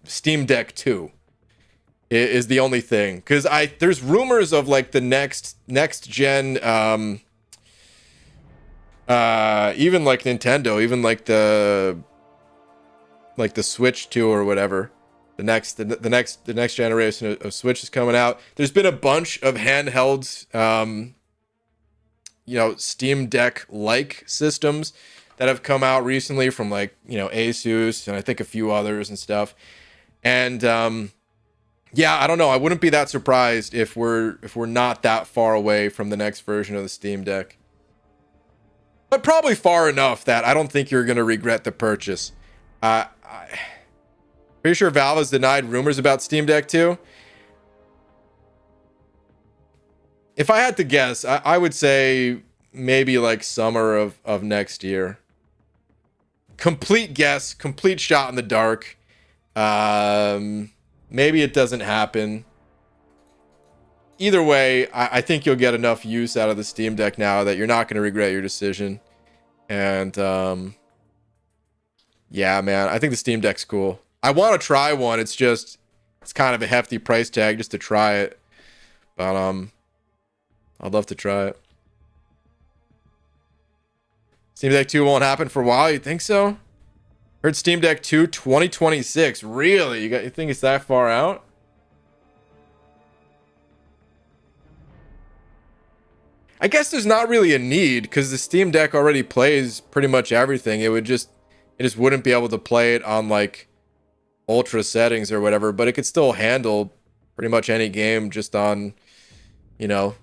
Steam Deck 2 is the only thing. Because there's rumors of like the next gen, even like Nintendo, even like the Switch 2 or whatever. The next generation of Switch is coming out. There's been a bunch of handhelds, Steam Deck like systems that have come out recently from like, Asus and I think a few others and stuff. And yeah, I don't know. I wouldn't be that surprised if we're not that far away from the next version of the Steam Deck. But probably far enough that I don't think you're going to regret the purchase. Pretty sure Valve has denied rumors about Steam Deck 2. If I had to guess, I would say maybe like summer of next year. Complete guess, complete shot in the dark. Maybe it doesn't happen. Either way, I think you'll get enough use out of the Steam Deck now that you're not going to regret your decision. And yeah, man, I think the Steam Deck's cool. I want to try one. It's kind of a hefty price tag just to try it. But I'd love to try it. Steam Deck 2 won't happen for a while. You think so? Heard Steam Deck 2 2026. Really? You think it's that far out? I guess there's not really a need because the Steam Deck already plays pretty much everything. It just wouldn't be able to play it on like ultra settings or whatever, but it could still handle pretty much any game just on, a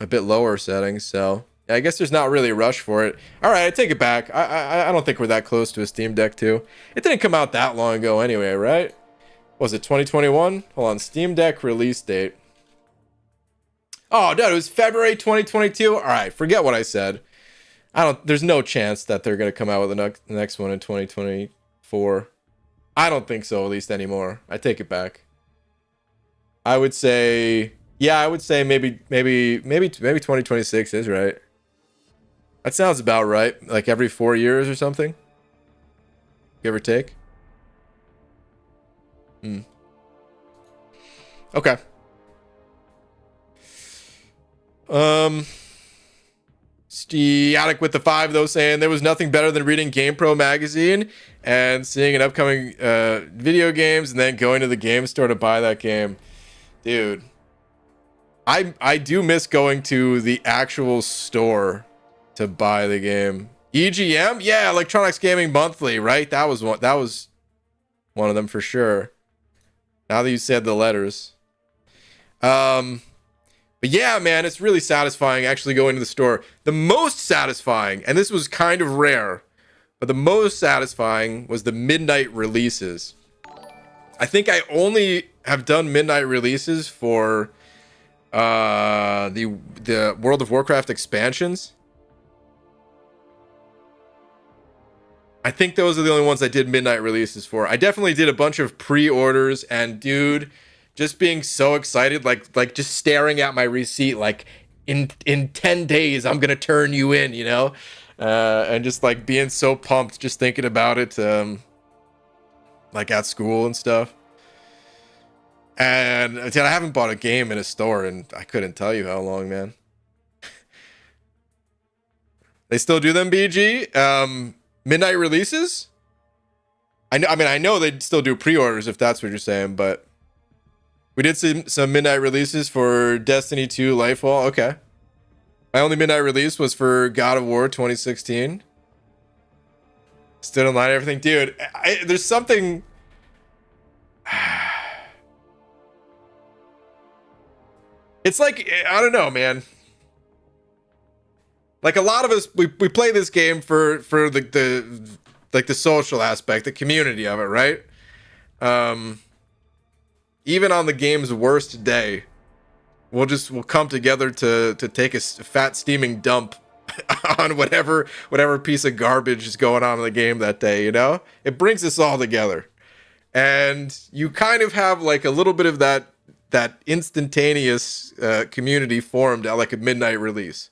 bit lower settings. So yeah, I guess there's not really a rush for it. All right, I take it back. I don't think we're that close to a Steam Deck 2. It didn't come out that long ago anyway, right? Was it 2021? Hold on, Steam Deck release date. Oh, dude, it was February 2022. All right, forget what I said. There's no chance that they're gonna come out with the next one in 2024. I don't think so, at least anymore. I take it back. I would say maybe 2026 is right. That sounds about right. Like every 4 years or something. Give or take. Okay. Steatic with the 5 though, saying there was nothing better than reading GamePro magazine and seeing an upcoming video games and then going to the game store to buy that game. Dude, I do miss going to the actual store to buy the game. EGM? Yeah, Electronics Gaming Monthly, right? That was one of them for sure. Now that you said the letters. But yeah, man, it's really satisfying actually going to the store. The most satisfying, and this was kind of rare, but the most satisfying was the midnight releases. I think I only have done midnight releases for the World of Warcraft expansions. I think those are the only ones I did midnight releases for. I definitely did a bunch of pre-orders, and dude, just being so excited, like just staring at my receipt, like in 10 days I'm gonna turn you in, and just like being so pumped, just thinking about it, like at school and stuff. And dude, I haven't bought a game in a store, and I couldn't tell you how long, man. They still do them, BG. Midnight releases. I know they still do pre-orders if that's what you're saying, but we did see some midnight releases for Destiny 2 Lightfall. Okay. My only midnight release was for God of War 2016. Stood in line and everything. Dude, there's something... It's like, I don't know, man. Like a lot of us, we play this game for the social aspect, the community of it, right? Even on the game's worst day, we'll come together to take a fat steaming dump on whatever piece of garbage is going on in the game that day, you know? It brings us all together. And you kind of have like a little bit of that instantaneous community formed at like a midnight release.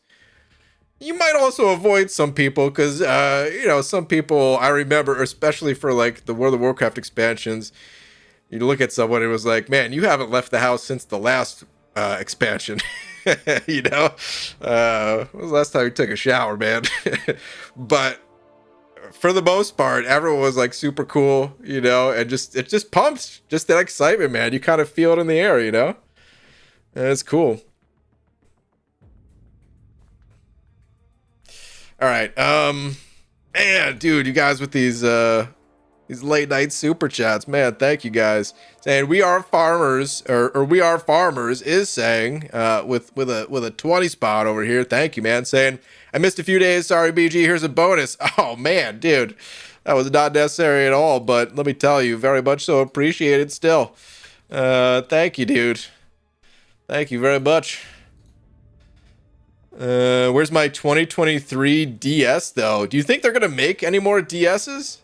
You might also avoid some people because, some people I remember, especially for like the World of Warcraft expansions, you look at someone and it was like, man, you haven't left the house since the last expansion. When was the last time you took a shower, man? But for the most part, everyone was like super cool, and it just pumps, just that excitement, man. You kind of feel it in the air, and it's cool. All right, man, dude, you guys with these late night super chats, man, thank you guys. Saying we are farmers, or we are farmers is saying with a 20 spot over here. Thank you, man. Saying I missed a few days. Sorry, BG. Here's a bonus. Oh man, dude, that was not necessary at all. But let me tell you, very much so appreciated. Still, thank you, dude. Thank you very much. Where's my 2023 DS though? Do you think they're gonna make any more DSs?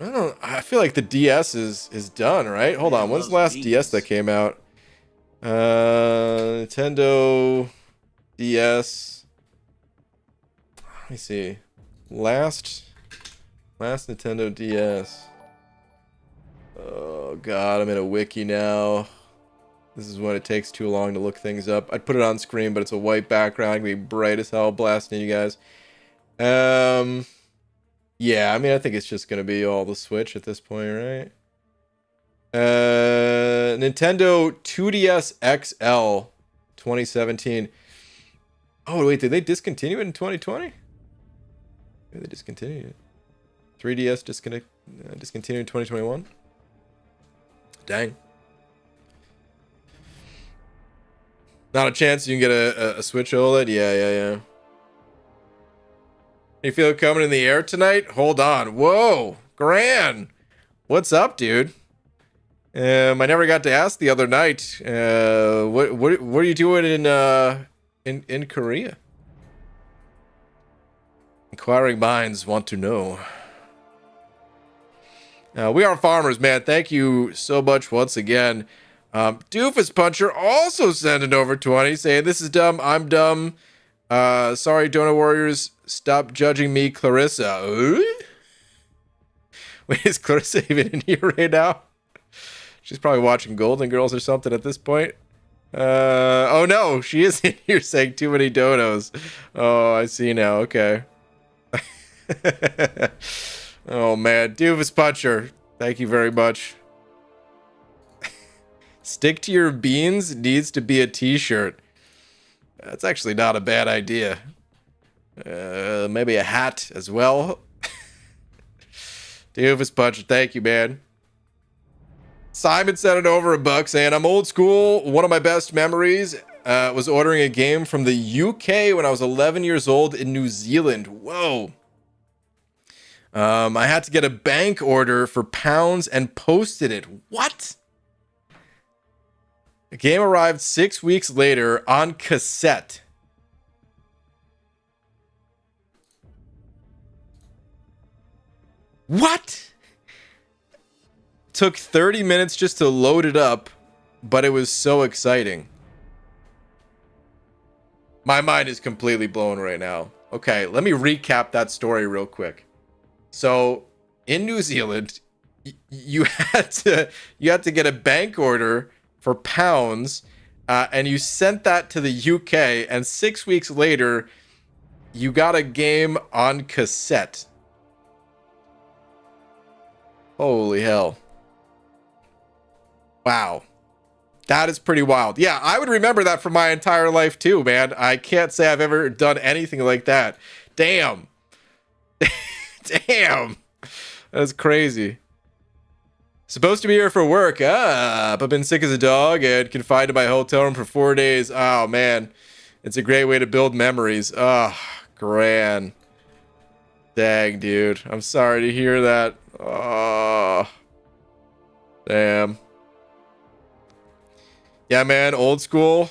I feel like the DS is done, right? Hold on. When's the last DS that came out? Nintendo DS. Let me see. Last Nintendo DS. Oh god, I'm in a wiki now. This is when it takes too long to look things up. I'd put it on screen, but it's a white background. It's gonna be bright as hell blasting you guys. Yeah, I think it's just gonna be all the Switch at this point, right? Nintendo 2DS XL 2017. Oh wait, did they discontinue it in 2020? Maybe they discontinued it. 3DS discontinued in 2021. Dang. Not a chance you can get a Switch OLED? Yeah. You feel it coming in the air tonight? Hold on. Whoa, Gran. What's up, dude? I never got to ask the other night. What are you doing in Korea? Inquiring minds want to know. We are farmers, man. Thank you so much once again. Doofus Puncher also sending over 20, saying this is dumb. I'm dumb. Sorry, Donut Warriors. Stop judging me, Clarissa. Wait, is Clarissa even in here right now? She's probably watching Golden Girls or something at this point. Oh no, she is in here saying too many donos. Oh, I see now. Okay. Oh man, Doofus Puncher. Thank you very much. Stick to your beans needs to be a t-shirt. That's actually not a bad idea. Maybe a hat as well. Doofus Puncher, thank you, man. Simon sent it over $1 saying, I'm old school. One of my best memories was ordering a game from the UK when I was 11 years old in New Zealand. Whoa. I had to get a bank order for pounds and posted it. What? The game arrived 6 weeks later on cassette. What? Took 30 minutes just to load it up, but it was so exciting. My mind is completely blown right now. Okay, let me recap that story real quick. So, in New Zealand, you had to get a bank order for pounds, and you sent that to the UK, and 6 weeks later, you got a game on cassette. Holy hell. Wow. That is pretty wild. Yeah, I would remember that for my entire life too, man. I can't say I've ever done anything like that. Damn. Damn. That's crazy. Supposed to be here for work. But been sick as a dog and confined to my hotel room for 4 days. Oh, man. It's a great way to build memories. Oh, grand. Dang, dude. I'm sorry to hear that. Oh. Damn. Yeah, man. Old school.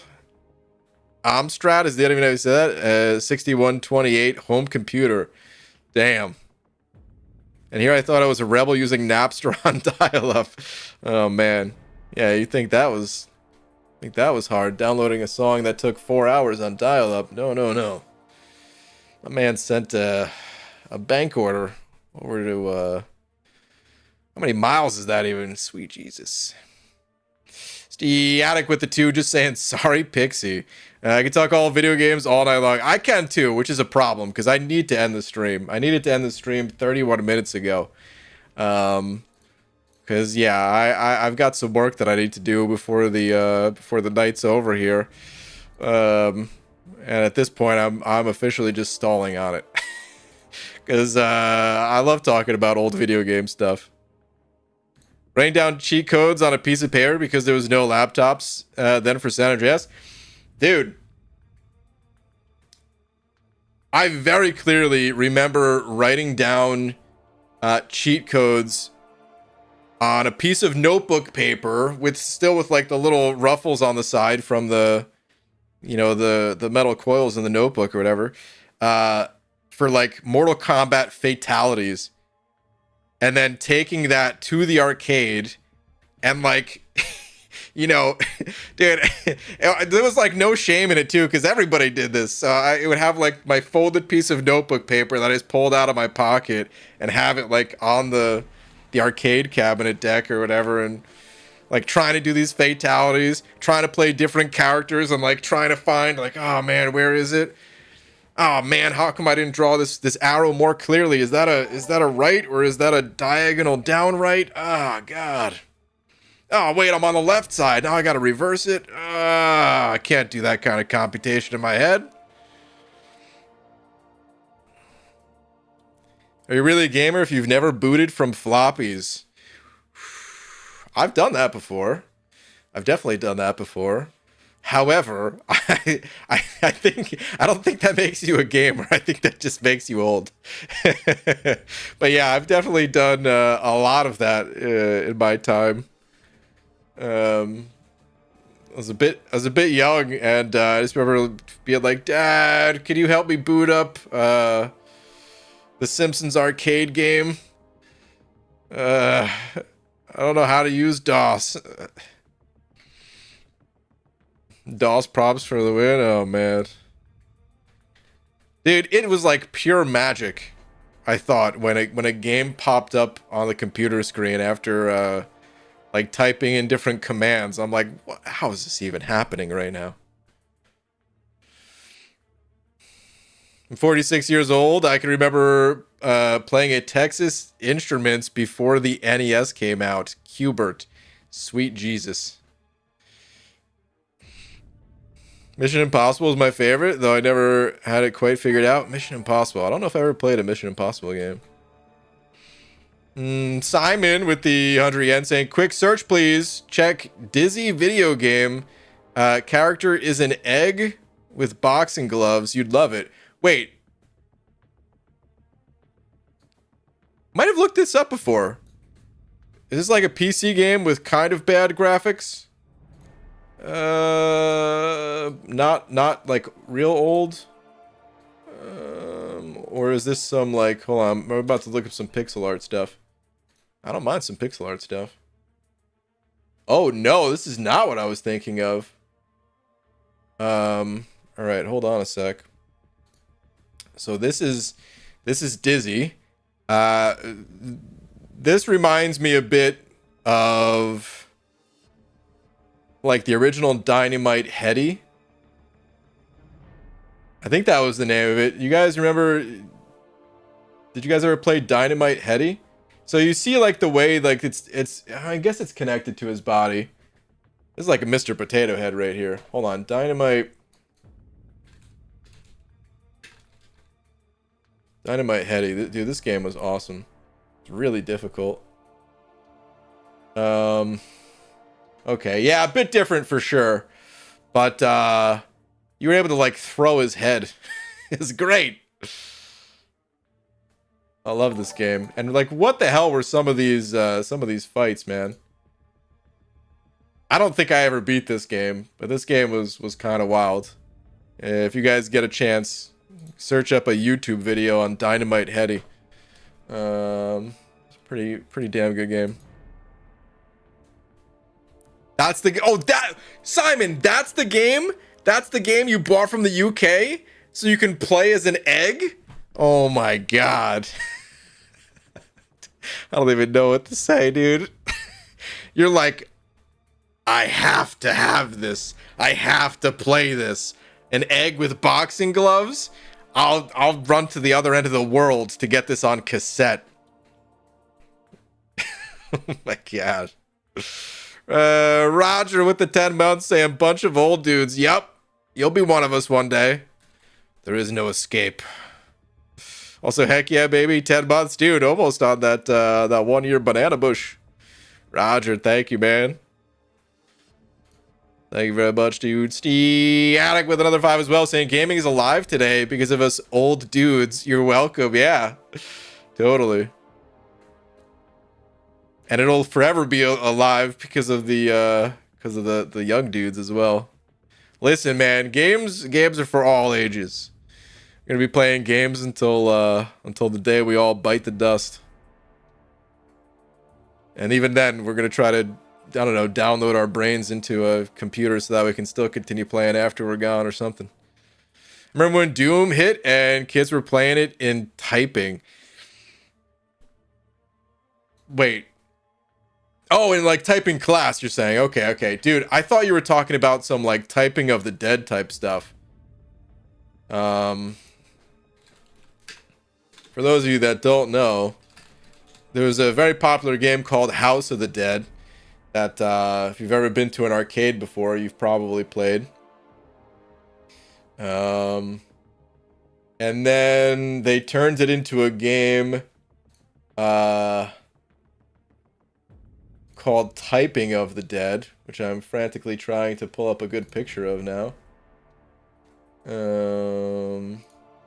Amstrad, is the other even know how you say that? 6128 home computer. Damn. And here I thought I was a rebel using Napster on dial-up. Oh, man. Yeah, you think that was... hard. Downloading a song that took 4 hours on dial-up. No, no, no. My man sent a bank order over to... how many miles is that even? Sweet Jesus. Static with the two, just saying, sorry, Pixie. I can talk all video games all night long. I can too, which is a problem, because I need to end the stream. I needed to end the stream 31 minutes ago. Because, yeah, I've got some work that I need to do before the night's over here. And at this point, I'm officially just stalling on it. Because I love talking about old video game stuff. Writing down cheat codes on a piece of paper because there was no laptops then for San Andreas. Dude, I very clearly remember writing down cheat codes on a piece of notebook paper with like the little ruffles on the side from the, you know, the metal coils in the notebook or whatever, for like Mortal Kombat fatalities. And then taking that to the arcade and like, you know, dude, there was like no shame in it too, because everybody did this. I would have like my folded piece of notebook paper that I just pulled out of my pocket and have it like on the arcade cabinet deck or whatever, and like trying to do these fatalities, trying to play different characters and like trying to find like, oh man, where is it? Oh man, how come I didn't draw this arrow more clearly? Is that a right or is that a diagonal down right? Oh god. Oh wait, I'm on the left side. Now I gotta reverse it. I can't do that kind of computation in my head. Are you really a gamer if you've never booted from floppies? I've done that before. I've definitely done that before. However, I don't think that makes you a gamer. I think that just makes you old. But yeah, I've definitely done a lot of that in my time. I was a bit young, and I just remember being like, "Dad, can you help me boot up the Simpsons arcade game? I don't know how to use DOS." DOS props for the win. Oh man, dude, it was like pure magic. I thought when a game popped up on the computer screen after like typing in different commands. I'm like, how is this even happening right now? I'm 46 years old. I can remember playing at Texas Instruments before the NES came out. Qbert, sweet Jesus. Mission Impossible is my favorite, though I never had it quite figured out. Mission Impossible. I don't know if I ever played a Mission Impossible game. Simon with the 100 yen saying, quick search, please. Check Dizzy video game. Character is an egg with boxing gloves. You'd love it. Wait. Might have looked this up before. Is this like a PC game with kind of bad graphics? Not like real old. Or is this some like, hold on, I'm about to look up some pixel art stuff. I don't mind some pixel art stuff. Oh no, this is not what I was thinking of. All right, hold on a sec. So this is Dizzy. This reminds me a bit of like the original Dynamite Heady. I think that was the name of it. You guys remember? Did you guys ever play Dynamite Heady? So you see like the way like it's I guess it's connected to his body. This is like a Mr. Potato Head right here. Hold on, Dynamite Heady. Dude, this game was awesome. It's really difficult. Okay, yeah, a bit different for sure. But you were able to like throw his head. It's great. I love this game. And like what the hell were some of these fights, man? I don't think I ever beat this game, but this game was kind of wild. If you guys get a chance, search up a YouTube video on Dynamite Heady. It's a pretty damn good game. That's the Simon, that's the game? That's the game you bought from the UK so you can play as an egg? Oh my god. I don't even know what to say, dude. You're like, I have to have this. I have to play this. An egg with boxing gloves? I'll run to the other end of the world to get this on cassette. Oh my god. Roger with the 10 months saying bunch of old dudes. Yup. You'll be one of us one day. There is no escape. Also, heck yeah, baby. 10 months, dude. Almost on that 1 year banana bush. Roger, thank you, man. Thank you very much, dude. Steve Attic with another 5 as well, saying gaming is alive today because of us old dudes. You're welcome. Yeah, totally. And it'll forever be alive because of the young dudes as well. Listen, man, games are for all ages. We're gonna be playing games until the day we all bite the dust. And even then, we're gonna try to, I don't know, download our brains into a computer so that we can still continue playing after we're gone or something. Remember when Doom hit and kids were playing it in typing? Wait. Oh, in like typing class, you're saying. Okay. Dude, I thought you were talking about some like typing of the dead type stuff. For those of you that don't know, there was a very popular game called House of the Dead that if you've ever been to an arcade before, you've probably played. And then they turned it into a game called Typing of the Dead, which I'm frantically trying to pull up a good picture of now.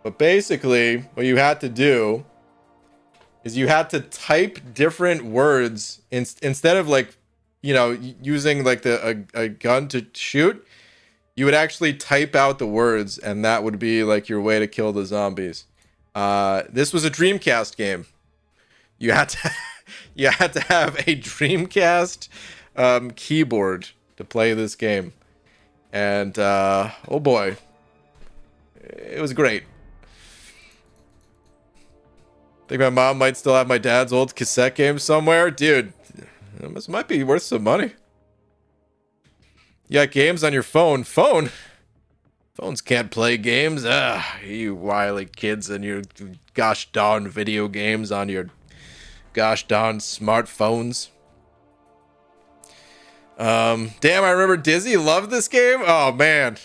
But basically, what you had to do is you had to type different words instead of like, you know, using like a gun to shoot. You would actually type out the words, and that would be like your way to kill the zombies. This was a Dreamcast game. You had to have a Dreamcast keyboard to play this game, and oh boy, it was great. I think my mom might still have my dad's old cassette game somewhere. Dude, this might be worth some money. You got games on your phone. Phones can't play games. You wily kids and your gosh darn video games on your gosh darn smartphones. Damn, I remember Dizzy loved this game. Oh man.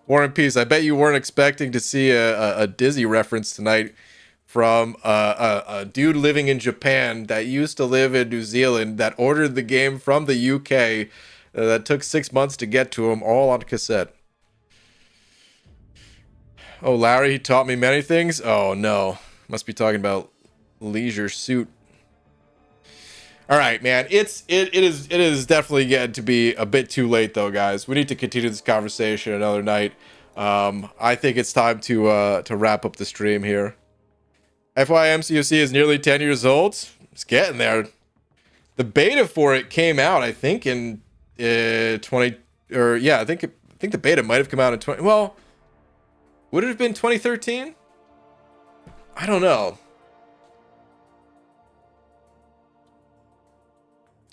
War and Peace. I bet you weren't expecting to see a Dizzy reference tonight from a dude living in Japan that used to live in New Zealand that ordered the game from the UK that took 6 months to get to him, all on cassette. Oh, Larry, he taught me many things? Oh, no. Must be talking about Leisure Suit. All right, man. It is definitely getting to be a bit too late, though, guys. We need to continue this conversation another night. I think it's time to wrap up the stream here. FYMCOC is nearly 10 years old. It's getting there. The beta for it came out, I think, in 20, or yeah, I think the beta might have come out in 20. Well, would it have been 2013? I don't know.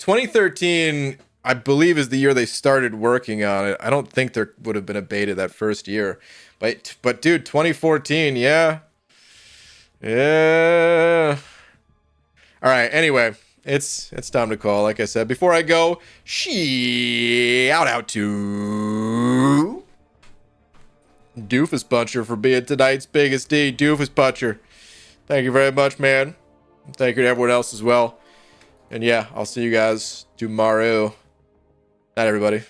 2013, I believe, is the year they started working on it. I don't think there would have been a beta that first year. But dude, 2014, yeah. Yeah. All right, anyway, it's time to call, like I said. Before I go, shout out to Doofus Puncher for being tonight's biggest D. Doofus Puncher. Thank you very much, man. Thank you to everyone else as well. And yeah, I'll see you guys tomorrow. Night, everybody.